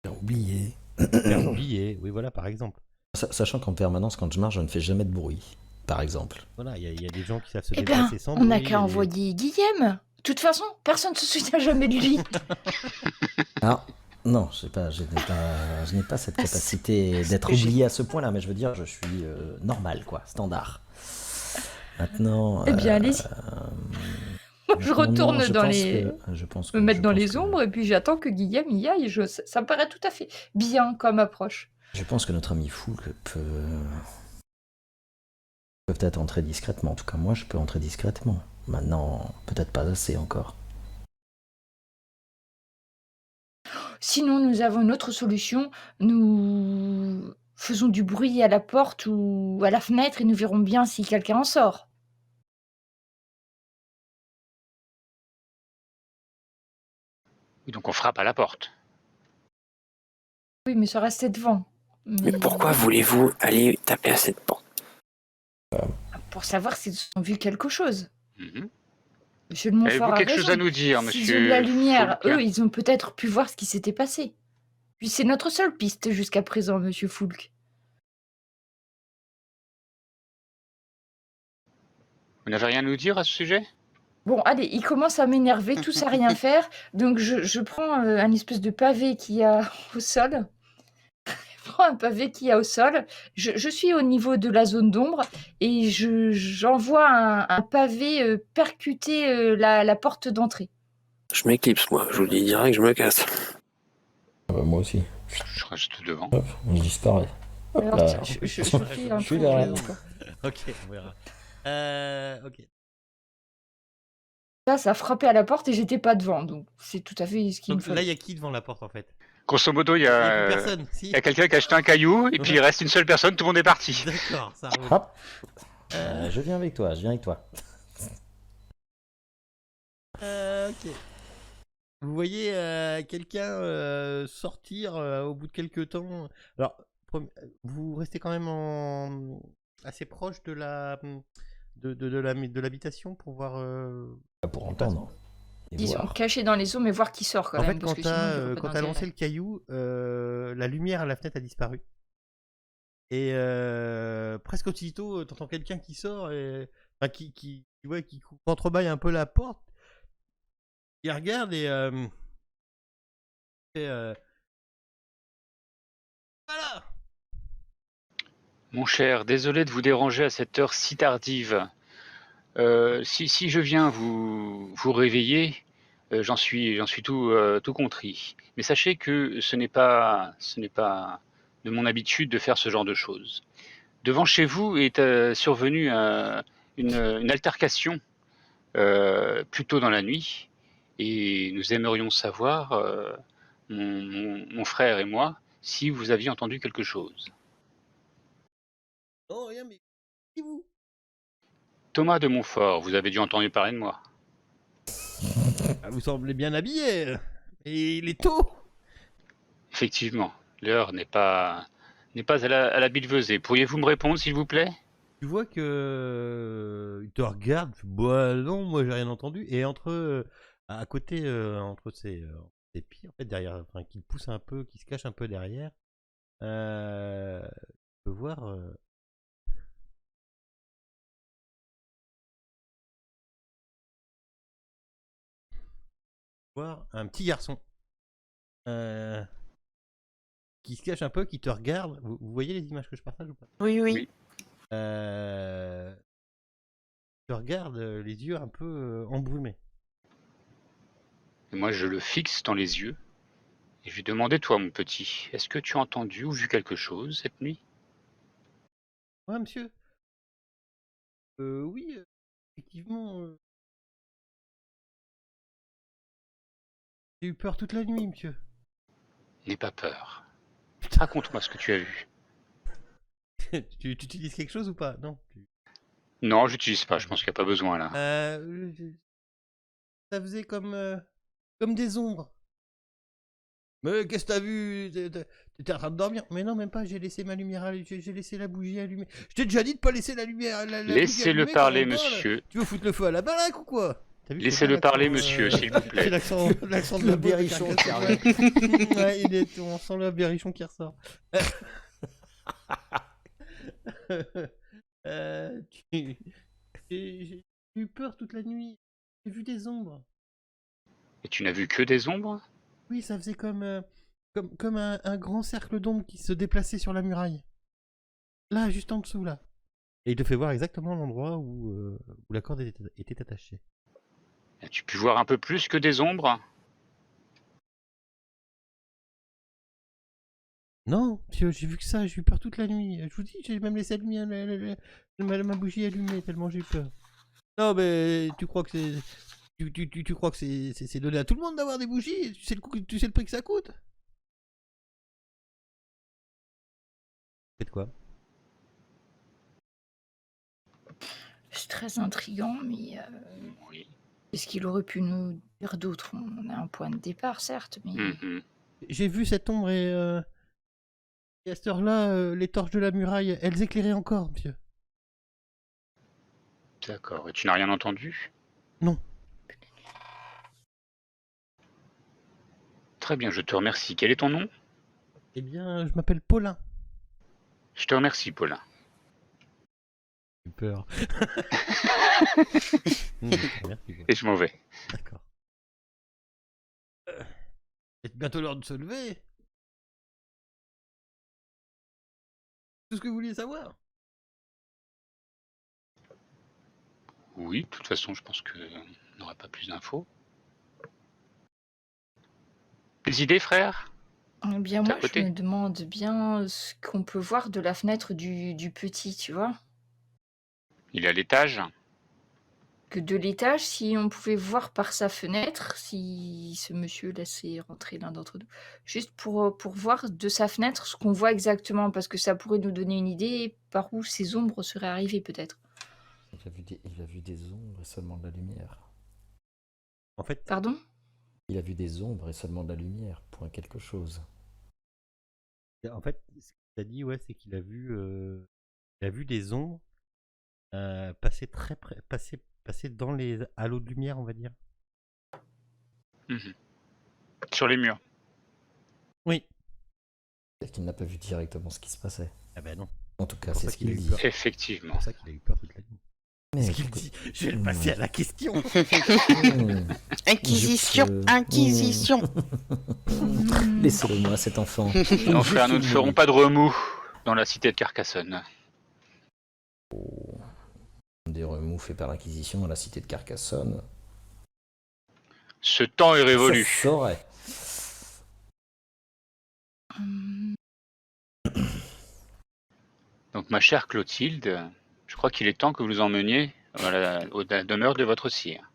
Faire oublier. Faire oublier, oui, voilà, par exemple. Sachant qu'en permanence, quand je marche, je ne fais jamais de bruit, par exemple. Voilà, il y a des gens qui savent se Eh ben, déplacer sans on n'a bruit, qu'à envoyer Guillaume. De toute façon, personne ne se souvient jamais de lui. Ah, non, je n'ai pas cette capacité d'être j'ai- oublié à ce point-là, mais je veux dire, je suis normal, quoi, standard. Maintenant. Eh bien, allez-y. Moi, je retourne me mettre dans les ombres et puis j'attends que Guillaume y aille. Ça me paraît tout à fait bien comme approche. Je pense que notre ami Foulk peut peut-être entrer discrètement. En tout cas, moi, je peux entrer discrètement. Maintenant, peut-être pas assez encore. Sinon, nous avons une autre solution. Nous faisons du bruit à la porte ou à la fenêtre et nous verrons bien si quelqu'un en sort. Et donc on frappe à la porte. Oui, mais ça restait devant. Mais pourquoi voulez-vous aller taper à cette porte? Pour savoir s'ils ont vu quelque chose. Mhm. Monsieur de Montfort Avez-vous a quelque raison. chose à nous dire, S'ils monsieur ont de la lumière, Foulk? eux, ils ont peut-être pu voir ce qui s'était passé. Puis c'est notre seule piste jusqu'à présent, monsieur Foulk. Vous n'avez rien à nous dire à ce sujet? Bon, allez, il commence à m'énerver, tous à rien faire. Donc je prends un espèce de pavé qu'il y a au sol. Je prends un pavé qu'il y a au sol. Je suis au niveau de la zone d'ombre et j'envoie un pavé percuter la porte d'entrée. Je m'éclipse, moi. Je vous dis direct, je me casse. Moi aussi. Je reste devant. Hop, on disparaît. Alors, là. tiens, je fais un Je suis tour, là. encore. Ok, on verra. Ok. Là, ça a frappé à la porte et j'étais pas devant. Donc c'est tout à fait ce qu'il me Donc là, fallait. il y a qui devant la porte en fait? Grosso modo, il y Il y a a, plus personne, si. il y a quelqu'un qui a acheté un caillou et puis il reste une seule personne, tout le monde est parti. D'accord, ça roule. Hop. Je viens avec toi, Ok. Vous voyez quelqu'un sortir au bout de quelques temps. Alors, vous restez quand même assez proche de l'habitation pour voir. Pour entendre et Disons, voir. caché dans les eaux, mais voir qui sort quand En même, fait, parce que sinon, je vois pas quand t'as lancé d'intérêt. le caillou, la lumière à la fenêtre a disparu. Et presque aussitôt, t'entends quelqu'un qui sort et enfin, qui contrebâille un peu la porte. Il regarde et voilà. Mon cher, désolé de vous déranger à cette heure si tardive. Si je viens vous réveiller, j'en suis tout contrit. Mais sachez que ce n'est pas de mon habitude de faire ce genre de choses. Devant chez vous est survenue une altercation plus tôt dans la nuit, et nous aimerions savoir, mon frère et moi, si vous aviez entendu quelque chose. Non, rien, mais qui vous? Thomas de Montfort, vous avez dû entendre parler de moi. Ah, vous semblez bien habillé. Et il est tôt. Effectivement, l'heure n'est pas à la billevesée. Pourriez-vous me répondre, s'il vous plaît? Tu vois que il te regarde. Bah non, moi j'ai rien entendu. Et à côté, entre ses pieds, en fait, derrière, enfin, qui pousse un peu, qui se cache un peu derrière, tu peux voir un petit garçon qui se cache un peu, qui te regarde. Vous voyez les images que je partage ou pas? Oui, oui. Oui. Te regarde, les yeux un peu embrumés. Et moi, je le fixe dans les yeux et je lui demandais, toi, mon petit, est-ce que tu as entendu ou vu quelque chose cette nuit? Ouais, monsieur. Oui, effectivement. J'ai eu peur toute la nuit, monsieur. N'aie pas peur. Raconte-moi ce que tu as vu. Tu utilises quelque chose ou pas? Non. Non, j'utilise pas, je pense qu'il n'y a pas besoin là. Ça faisait comme des ombres. Mais qu'est-ce que t'as vu? T'étais en train de dormir? Mais non, même pas, j'ai laissé ma lumière allumée, j'ai laissé la bougie allumée. Je t'ai déjà dit de pas laisser la lumière, la bougie Laissez-le allumée quand parler, on parle. monsieur. Tu veux foutre le feu à la baraque ou quoi? T'as vu, c'est bien Laissez-le parler, l'accent, monsieur, s'il vous c'est plaît. l'accent de Le la beauce de berrichon qui Carcassonne. Ouais, on sent le berrichon qui ressort. J'ai eu peur toute la nuit. J'ai vu des ombres. Et tu n'as vu que des ombres? Oui, ça faisait comme un grand cercle d'ombres qui se déplaçait sur la muraille. Là, juste en dessous, là. Et il te fait voir exactement l'endroit où la corde était attachée. As-tu pu voir un peu plus que des ombres? Non, monsieur, j'ai vu que ça, j'ai eu peur toute la nuit. Je vous dis, j'ai même laissé allumer ma bougie allumée tellement j'ai eu peur. Non, mais tu crois que c'est... Tu crois que c'est donné à tout le monde d'avoir des bougies? Tu sais le prix que ça coûte? Faites quoi? C'est très intriguant, mais Oui. qu'est-ce qu'il aurait pu nous dire d'autre? On a un point de départ, certes, mais J'ai vu cette ombre et à cette heure-là, les torches de la muraille, elles éclairaient encore, monsieur. D'accord. Et tu n'as rien entendu? Non. Très bien, je te remercie. Quel est ton nom? Eh bien, je m'appelle Paulin. Je te remercie, Paulin. J'ai peur. Merci. Et je m'en vais. D'accord. C'est bientôt l'heure de se lever. Tout ce que vous vouliez savoir. Oui, de toute façon, je pense qu'on n'aura pas plus d'infos. Des idées, frère? eh bien, T'es à moi, je côté? me demande bien ce qu'on peut voir de la fenêtre du petit, tu vois. Il est à l'étage? Que de l'étage, si on pouvait voir par sa fenêtre, si ce monsieur laissait rentrer l'un d'entre nous, juste pour voir de sa fenêtre ce qu'on voit exactement, parce que ça pourrait nous donner une idée par où ces ombres seraient arrivées, peut-être. Il a vu des ombres et seulement de la lumière. En fait, Pardon? Il a vu des ombres et seulement de la lumière, point quelque chose. En fait, ce qu'il a dit, ouais, c'est qu'il a vu des ombres passer très près, passer dans les halos de lumière, on va dire. Sur les murs. Oui. Peut-être qu'il n'a pas vu directement ce qui se passait. Ah ben non. En tout cas, pour c'est ça ce qu'il a qu'il eu dit. peur. C'est Effectivement. pour ça qu'il a eu peur toute la nuit. Mais Ce qu'il dit, je vais le passer à la question. Inquisition, inquisition. Laissez-le moi, cet enfant. Non, frère, nous ne ferons pas de remous dans la cité de Carcassonne. Des remous faits par l'Inquisition dans la cité de Carcassonne. Ce temps est révolu. Ça se saurait. Donc, ma chère Clotilde, je crois qu'il est temps que vous nous emmeniez à la demeure de votre sire.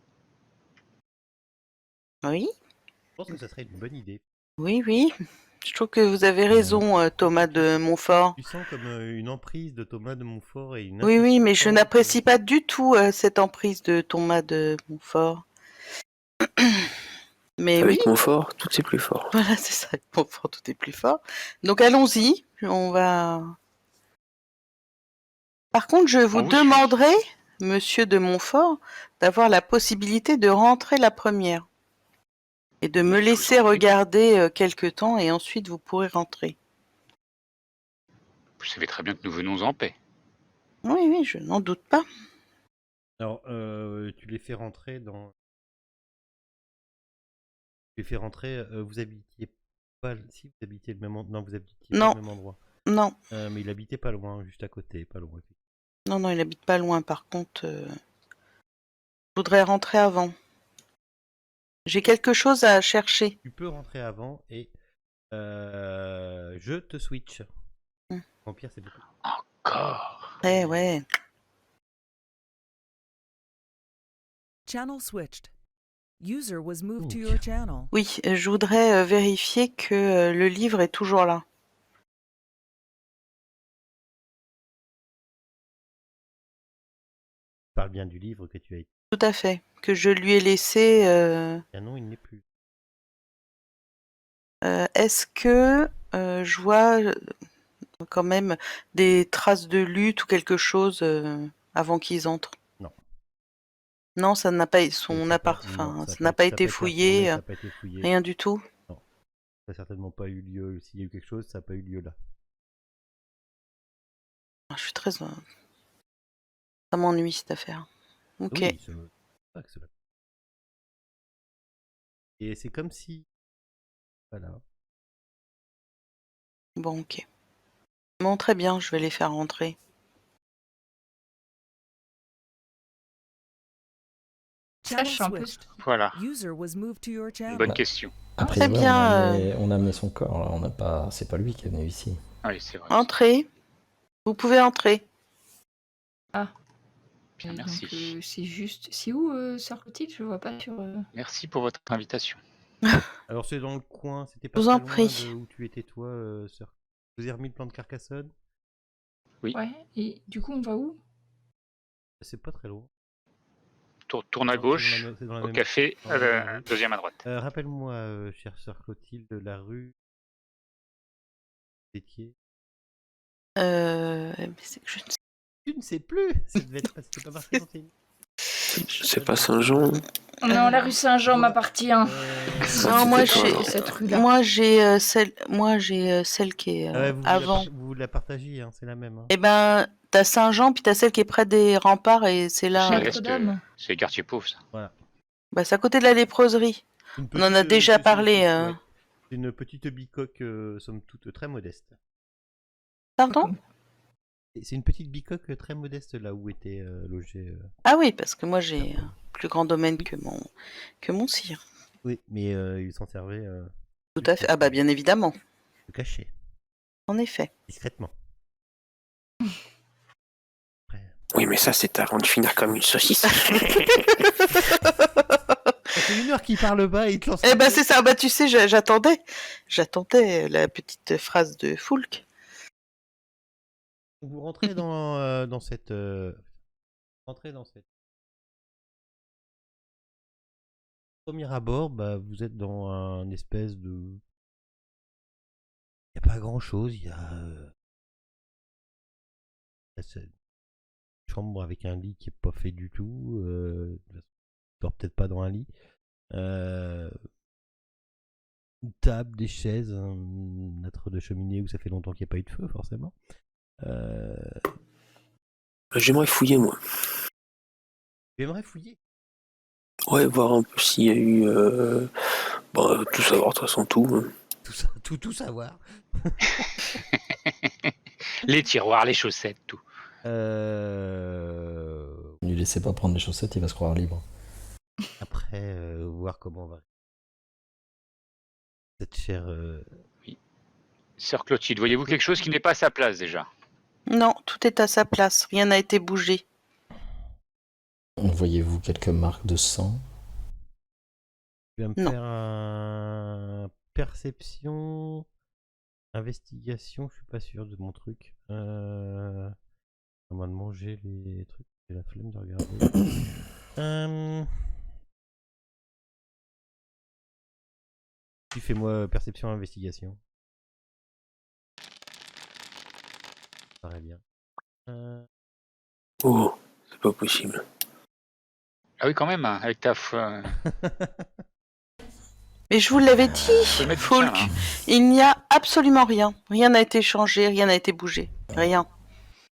Oui, Je pense que ça serait une bonne idée. oui, oui. Je trouve que vous avez raison, Thomas de Montfort. Tu sens comme une emprise de Thomas de Montfort et une Oui, oui, mais je insistance, n'apprécie pas du tout cette emprise de Thomas de Montfort. Mais oui, Avec Montfort, tout est plus fort. voilà, c'est ça. Avec Montfort, tout est plus fort. Donc allons-y. On va. Par contre, je vous On vous demanderai, Monsieur de Montfort, d'avoir la possibilité de rentrer la première et de me Je vous laisser en prie. regarder quelque temps et ensuite vous pourrez rentrer. Vous savez très bien que nous venons en paix. Oui, oui, je n'en doute pas. Alors, tu les fais rentrer dans. Tu les fais rentrer. Vous habitiez pas. Si vous habitiez le même endroit. Non, vous habitiez Non. pas le même endroit. Non, Mais il habitait pas loin, juste à côté, pas loin. non, non, il habite pas loin. Par contre, je voudrais rentrer avant. J'ai quelque chose à chercher. Tu peux rentrer avant et je te switch. En pire, c'est beaucoup. Encore. Eh ouais. Channel switched. User was moved to Donc. your channel. Oui, je voudrais vérifier que le livre est toujours là. Je parle bien du livre que tu as écrit. Tout à fait. Que je lui ai laissé. Ah non, il n'est plus. Est-ce que je vois quand même des traces de lutte ou quelque chose avant qu'ils entrent? Non. Non, ça n'a pas son Ça appart. non, Enfin, ça ça n'a pas été fouillé. ça n'a pas été fouillé. Rien du tout. Ça n'a certainement pas eu lieu. S'il y a eu quelque chose, ça n'a pas eu lieu là. Je suis très. Ça m'ennuie cette affaire. Ok. Oui, pas que cela. Et c'est comme si. Voilà. Bon, ok. Bon, très bien, je vais les faire rentrer. Channel Sache un peu. switched. Voilà. User was moved to your Une channel. bonne question. Après, Très ouais, bien, on a amené son corps, là. On n'a pas... C'est pas lui qui est venu ici. Oui, c'est vrai. Entrez. Vous pouvez entrer. Bien, Et merci. donc, c'est juste. C'est où, Sœur Clotilde? Je vois pas sur. Merci pour votre invitation. Alors, c'est dans le coin. C'était pas Vous très en loin prie. de où tu étais, toi, sœur. Vous avez remis le plan de Carcassonne? Oui. Ouais, et du coup, on va où? C'est pas très loin. Tourne à Non, gauche, c'est dans la au même- café, dans la même rue. deuxième à droite. Rappelle-moi, chère sœur Clotilde, la rue. Étiez. Mais c'est que je ne sais. Tu ne sais plus. Ça devait être pas, c'était pas marqué dans tes. C'est pas Saint-Jean. Non, la rue Saint-Jean m'appartient. Non, moi c'était j'ai. toi, Cette rue-là. Moi j'ai celle qui est Ouais, vous avant. vous la partagez, hein, c'est la même. Hein. Eh ben, t'as Saint-Jean, puis t'as celle qui est près des remparts, et c'est là. C'est Notre-Dame. c'est les quartiers pauvres, ça. Voilà. Bah, c'est à côté de la léproserie. Une On en a petite, déjà c'est parlé. ouais. C'est une petite bicoque, somme toute, très modeste. Pardon? C'est une petite bicoque très modeste là où était logé. Ah oui, parce que moi j'ai un plus grand domaine que mon sire. Oui, mais il s'en servait. Tout à fait. Ah bah bien évidemment. De cacher, En effet. discrètement. Après, Oui, mais ça, c'est avant de finir comme une saucisse. ça fait 1 heure qu'il parle bas et il te lance. Eh ben c'est ça. Bah tu sais, j'attendais la petite phrase de Foulk. Vous rentrez dans cette. Rentrez dans cette. premier abord, vous êtes dans un espèce de... Il n'y a pas grand-chose, il y a cette chambre avec un lit qui est pas fait du tout. Tu dors peut-être pas dans un lit. Une table, des chaises, un âtre de cheminée où ça fait longtemps qu'il n'y a pas eu de feu, forcément. J'aimerais fouiller, moi. Tu aimerais fouiller? Ouais, voir un peu s'il y a eu... tout savoir, de toute façon, tout. Hein. Tout savoir. Les tiroirs, les chaussettes, tout. Ne lui laissez pas prendre les chaussettes, il va se croire libre. Après, voir comment on va... Cette chère... Oui. Sœur Clotilde, voyez-vous quelque chose qui n'est pas à sa place déjà? Non, tout est à sa place. Rien n'a été bougé. Voyez-vous quelques marques de sang? Tu vas me Non. faire un... Perception... Investigation, je suis pas sûr de mon truc. Normalement, j'ai les trucs. J'ai la flemme de regarder. Tu fais-moi perception investigation. Ça paraît bien. Oh, c'est pas possible. Ah oui, quand même, hein, avec ta... Mais je vous l'avais dit, Faut le mettre Foulk, bien, hein. il n'y a absolument rien. Rien n'a été changé, rien n'a été bougé. Rien.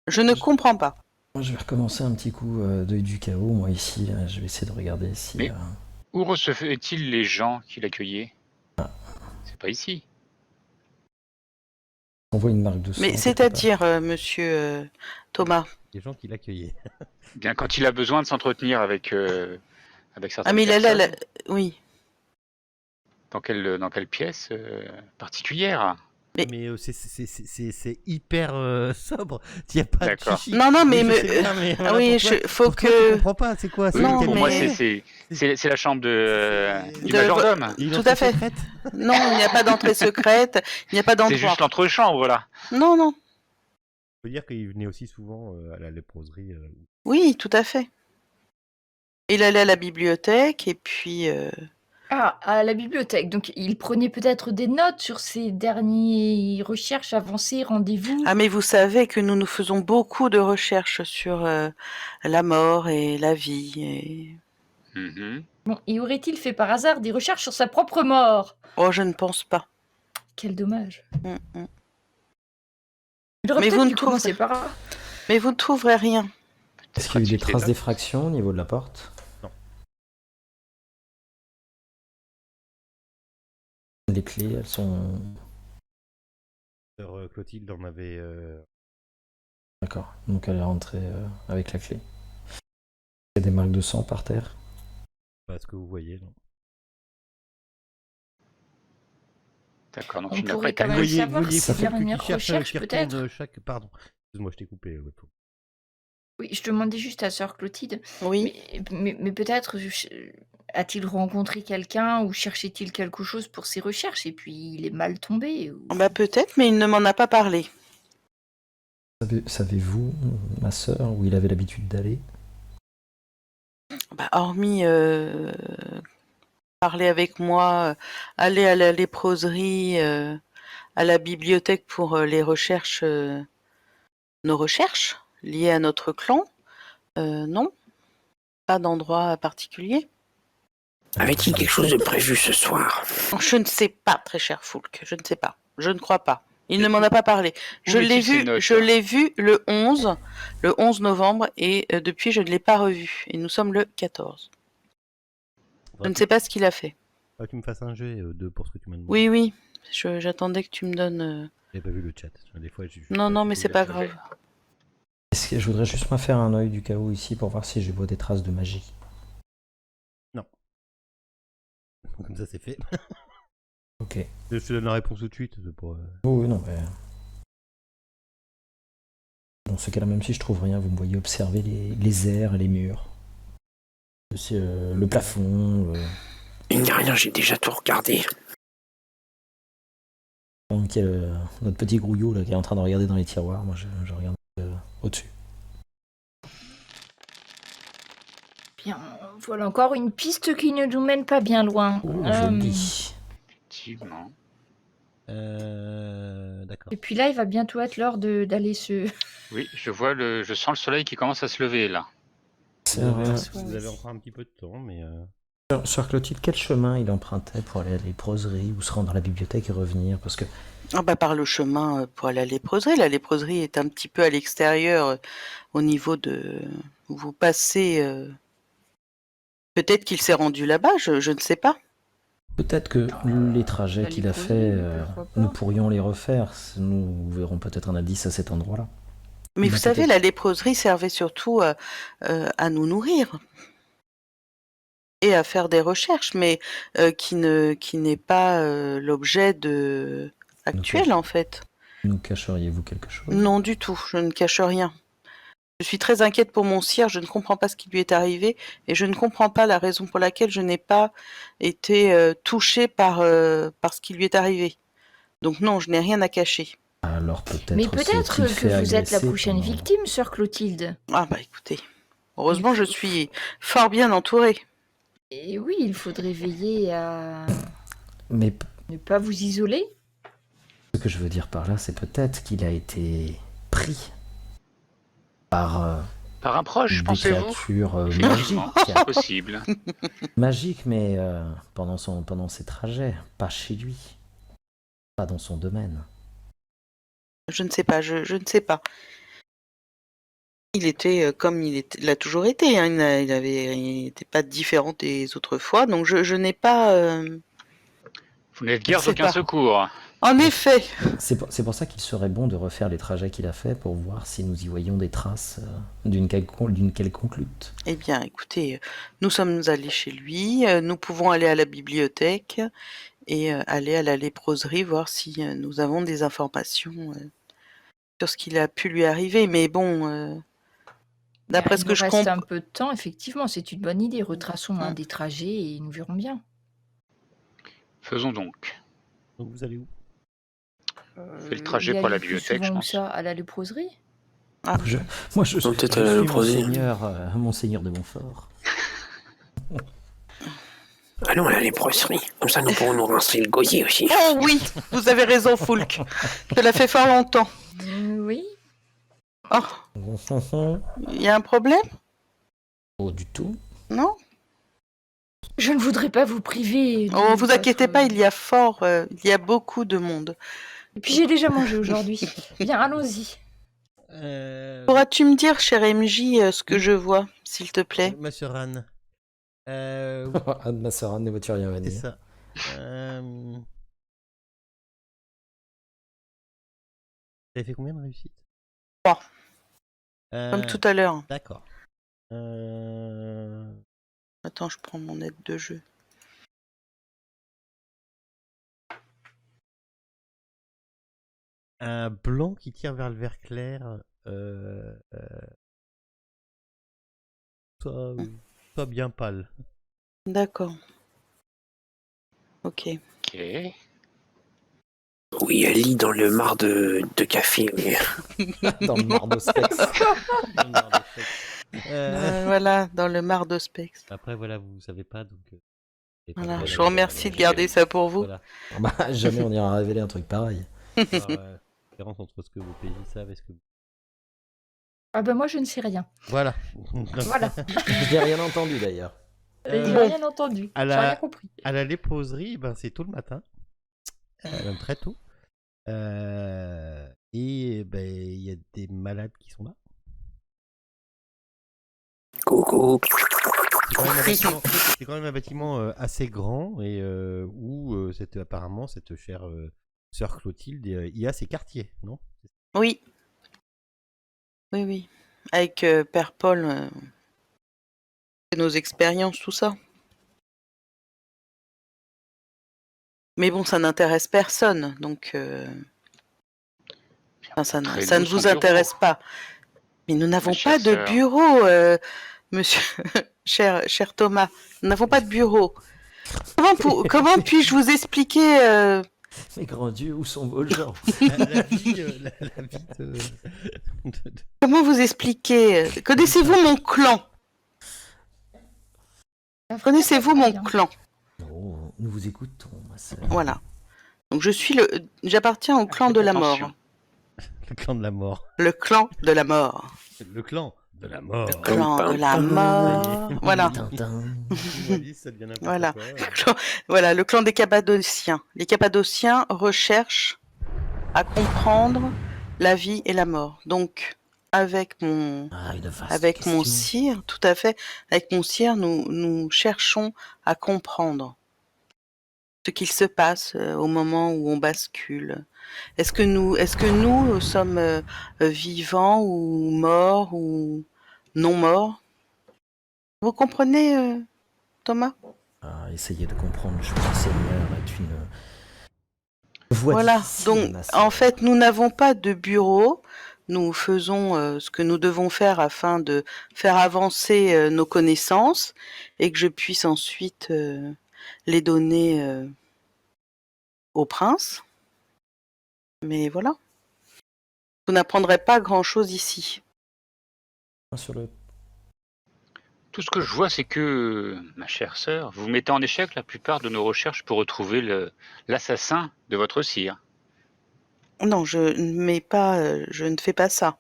Je ne comprends pas. Moi, je vais recommencer un petit coup d'œil du chaos, moi ici. Là, je vais essayer de regarder si... Mais- Où recevait-il les gens qui l'accueillaient? C'est pas ici. On voit une marque de sang. Mais quelque c'est-à-dire, monsieur Thomas. Des gens qui l'accueillaient. Bien, quand il a besoin de s'entretenir avec certaines Ah mais il personnes, a oui. dans quelle pièce particulière? Mais- c'est hyper sobre. Il n'y a pas de D'accord. chichi. Non, non, mais... Oui, je sais bien, mais voilà, oui, faut pour toi, que... tu comprends pas, c'est quoi? Oui, Non, pour moi, mais- c'est la chambre du De- majordome. Tout à fait. Non, il n'y a pas d'entrée secrète, il n'y a pas C'est d'endroit. juste l'entrechambre, là. Non, non. On peut dire qu'il venait aussi souvent à la léproserie. Oui, tout à fait. Il allait à la bibliothèque et puis... Ah, à la bibliothèque. Donc, il prenait peut-être des notes sur ses dernières recherches avancées, rendez-vous. Ah mais vous savez que nous faisons beaucoup de recherches sur la mort et la vie. Et... Mhm. Bon, et aurait-il fait par hasard des recherches sur sa propre mort? Oh, je ne pense pas. Quel dommage. Mm. Il aurait Mais peut-être vous dû ne trouverez- commencer par là. Mais vous ne trouverez rien. Est-ce qu'il y a eu des Peut-être traces a-t-il d'effraction au niveau de la porte? Non. Les clés, elles sont... Sœur Clotilde en avait. D'accord, donc elle est rentrée avec la clé. Il y a des marques de sang par terre. Pas ce que vous voyez, non. D'accord, donc On il n'a pas pourrait été quand même accueilli. savoir voyez si quelqu'un dernière qui cherche, recherche, qui peut-être. retourne chaque. Pardon. Excuse-moi, je t'ai coupé. Ouais. Oui, je demandais juste à sœur Clotilde. Oui. Mais peut-être a-t-il rencontré quelqu'un ou cherchait-il quelque chose pour ses recherches et puis il est mal tombé ou... Bah peut-être, mais il ne m'en a pas parlé. Savez-vous, ma sœur, où il avait l'habitude d'aller? Bah, hormis parler avec moi, aller à la léproserie, à la bibliothèque pour les recherches, nos recherches liées à notre clan, non, pas d'endroit particulier. Avait-il quelque chose de prévu ce soir? Je ne sais pas, très cher Foulk, je ne sais pas, je ne crois pas. Il ne m'en a pas parlé. Où Je l'ai met-il ses vu, notes, je hein l'ai vu le 11 novembre, et depuis je ne l'ai pas revu. Et nous sommes le 14. Je ne sais pas ce qu'il a fait. Faudrait que tu me fasses un jet 2 pour ce que tu m'as demandé. Oui, oui, j'attendais que tu me donnes... J'ai pas vu le chat. Des fois, Non, mais c'est pas grave. Est-ce que je voudrais juste me faire un œil du chaos ici pour voir si je vois des traces de magie. Non. Comme ça, c'est fait. Ok. Je te donne la réponse tout de suite. Pour, Oh, oui, non, mais... Dans ce cas-là, même si je trouve rien, vous me voyez observer les airs et les murs. Le plafond. Il n'y a rien, j'ai déjà tout regardé. Donc, il y a notre petit grouillot là, qui est en train de regarder dans les tiroirs. Moi, je regarde au-dessus. Bien, Voilà encore une piste qui ne nous mène pas bien loin. Ouh, joli. Effectivement. D'accord. Et puis là, il va bientôt être l'heure d'aller se... Oui, je sens le soleil qui commence à se lever là. Vous avez encore un petit peu de temps, mais... Sœur Clotilde, quel chemin il empruntait pour aller à la léproserie ou se rendre dans la bibliothèque et revenir? Parce que Ah bah par le chemin pour aller à la léproserie. La léproserie est un petit peu à l'extérieur au niveau de... Vous passez... Peut-être qu'il s'est rendu là-bas, je ne sais pas. peut-être que les trajets la qu'il a léproserie, fait, pourquoi pas. nous pourrions les refaire. Nous verrons peut-être un indice à cet endroit-là. Mais Il vous a savez, peut-être- la léproserie servait surtout à nous nourrir et à faire des recherches, mais qui n'est pas l'objet actuel en fait. Nous cacheriez-vous quelque chose? Non du tout, je ne cache rien. Je suis très inquiète pour mon sire, je ne comprends pas ce qui lui est arrivé et je ne comprends pas la raison pour laquelle je n'ai pas été touchée par ce qui lui est arrivé. Donc non, je n'ai rien à cacher. Alors peut-être Mais peut-être s'est-il que fait vous êtes la agresser prochaine pendant- victime, sœur Clotilde. Ah bah écoutez, heureusement je suis fort bien entourée. Et oui, il faudrait veiller à Mais ne pas vous isoler. ce que je veux dire par là, c'est peut-être qu'il a été pris par Par un proche, des pensez-vous? créatures Effectivement, magiques. c'est possible. Magiques, mais pendant ses trajets, pas chez lui. Pas dans son domaine. Je ne sais pas, je ne sais pas. Il était comme il a toujours été, hein, il n'était pas différent des autres fois, donc je n'ai pas... Vous n'êtes Je guère sais aucun pas. secours. En effet, C'est pour ça qu'il serait bon de refaire les trajets qu'il a fait pour voir si nous y voyons des traces d'une quelconque lutte. eh bien écoutez, nous sommes allés chez lui, nous pouvons aller à la bibliothèque et aller à la léproserie voir si nous avons des informations sur ce qu'il a pu lui arriver, mais bon... D'après Il ce nous que je reste comprends... un peu de temps, effectivement, c'est une bonne idée. Retraçons un des trajets et nous verrons bien. Faisons donc. Donc vous allez où? On fait le trajet Il y a pour la le plus bibliothèque, je souvent où pense. ça, à la léproserie. Moi, je suis peut-être à la léproserie. Monseigneur de Montfort. Allons à la léproserie. Comme ça, nous pourrons nous rincer le goyer aussi. Oh oui, vous avez raison, Foulk. Cela fait fort longtemps. Oui. Oh, il y a un problème? Oh, du tout. Non? Je ne voudrais pas vous priver. Oh, vous votre- inquiétez pas, il y a beaucoup de monde. Et puis j'ai déjà mangé aujourd'hui. Bien, allons-y. Pourras-tu me dire, cher MJ, ce que je vois, s'il te plaît? Ma sœur Anne. Anne, ma sœur Anne, ne vois-tu rien C'est venir? ça. Vous avez fait combien de réussites? 3. Comme tout à l'heure. D'accord. Attends, je prends mon aide de jeu. Un blanc qui tire vers le vert clair. Soit bien pâle. D'accord. Ok. Ok. Oui, elle lit dans le mar de café. Oui. Dans le Mardospex. Voilà, dans le mar de Spex. Après, voilà, vous savez pas, donc... Voilà, je vous remercie de garder ça pour vous. Voilà. Bah, jamais on ira révéler un truc pareil. Alors, différence entre ce que vos PJ savent et ce que... Ah ben moi je ne sais rien. Voilà. Voilà. Je n'ai rien entendu d'ailleurs. J'ai Bon. rien entendu. À J'ai la- rien compris. À la léproserie, ben, c'est tôt le matin. Même très tôt. Et ben, il y a des malades qui sont là. Coucou. C'est quand même un bâtiment assez grand et où apparemment cette chère sœur Clotilde y a ses quartiers, non? Oui. Oui, oui. Avec Père Paul, nos expériences, tout ça. Mais bon, ça n'intéresse personne, donc enfin, ça Très ne beau vous son intéresse bureau. pas. Mais nous n'avons Ma chère pas de sœur. bureau, monsieur, cher Thomas. Nous n'avons pas de bureau. Comment puis-je vous expliquer Mais grand Dieu, où sont vos gens? La vie Comment vous expliquer Connaissez-vous mon clan? Connaissez-vous mon clan? Oh, nous vous écoutons, ma sœur. Voilà. Donc j'appartiens au clan de la mort. Le clan de la mort. Le clan de la mort. Le clan de la mort. Le clan de la mort. Voilà. Voilà. Voilà, le clan des Cappadociens. Les Cappadociens recherchent à comprendre la vie et la mort. Donc, avec mon sire, tout à fait, avec mon sire, nous cherchons à comprendre ce qu'il se passe au moment où on bascule. Est-ce que nous sommes vivants ou morts ou non morts? Vous comprenez, Thomas? Essayer de comprendre le choix du Seigneur est une voie voilà, difficile, donc ma sœur. en fait, nous n'avons pas de bureau. Nous faisons ce que nous devons faire afin de faire avancer nos connaissances et que je puisse ensuite les donner au prince. Mais voilà. Vous n'apprendrez pas grand-chose ici. Tout ce que je vois, c'est que, ma chère sœur, vous mettez en échec la plupart de nos recherches pour retrouver l'assassin de votre sire. Non, je ne fais pas ça.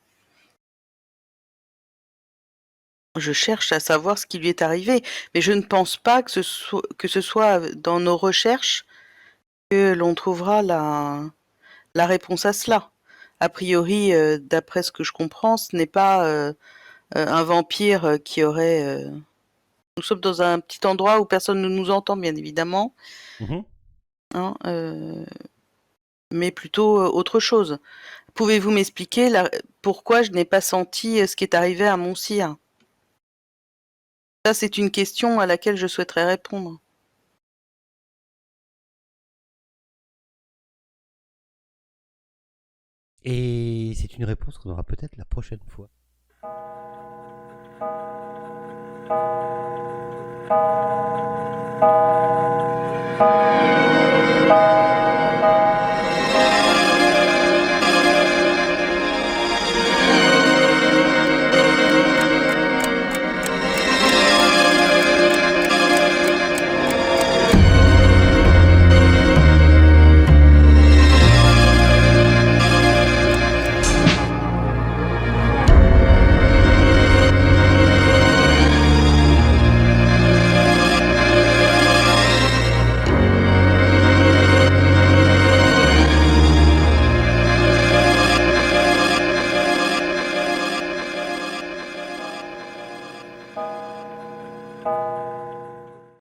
Je cherche à savoir ce qui lui est arrivé, mais je ne pense pas que ce soit dans nos recherches que l'on trouvera la réponse à cela. A priori, d'après ce que je comprends, ce n'est pas un vampire qui aurait... Nous sommes dans un petit endroit où personne ne nous entend, bien évidemment. Mmh. Hein, mais plutôt autre chose. Pouvez-vous m'expliquer pourquoi je n'ai pas senti ce qui est arrivé à mon sire? Ça, c'est une question à laquelle je souhaiterais répondre. Et c'est une réponse qu'on aura peut-être la prochaine fois.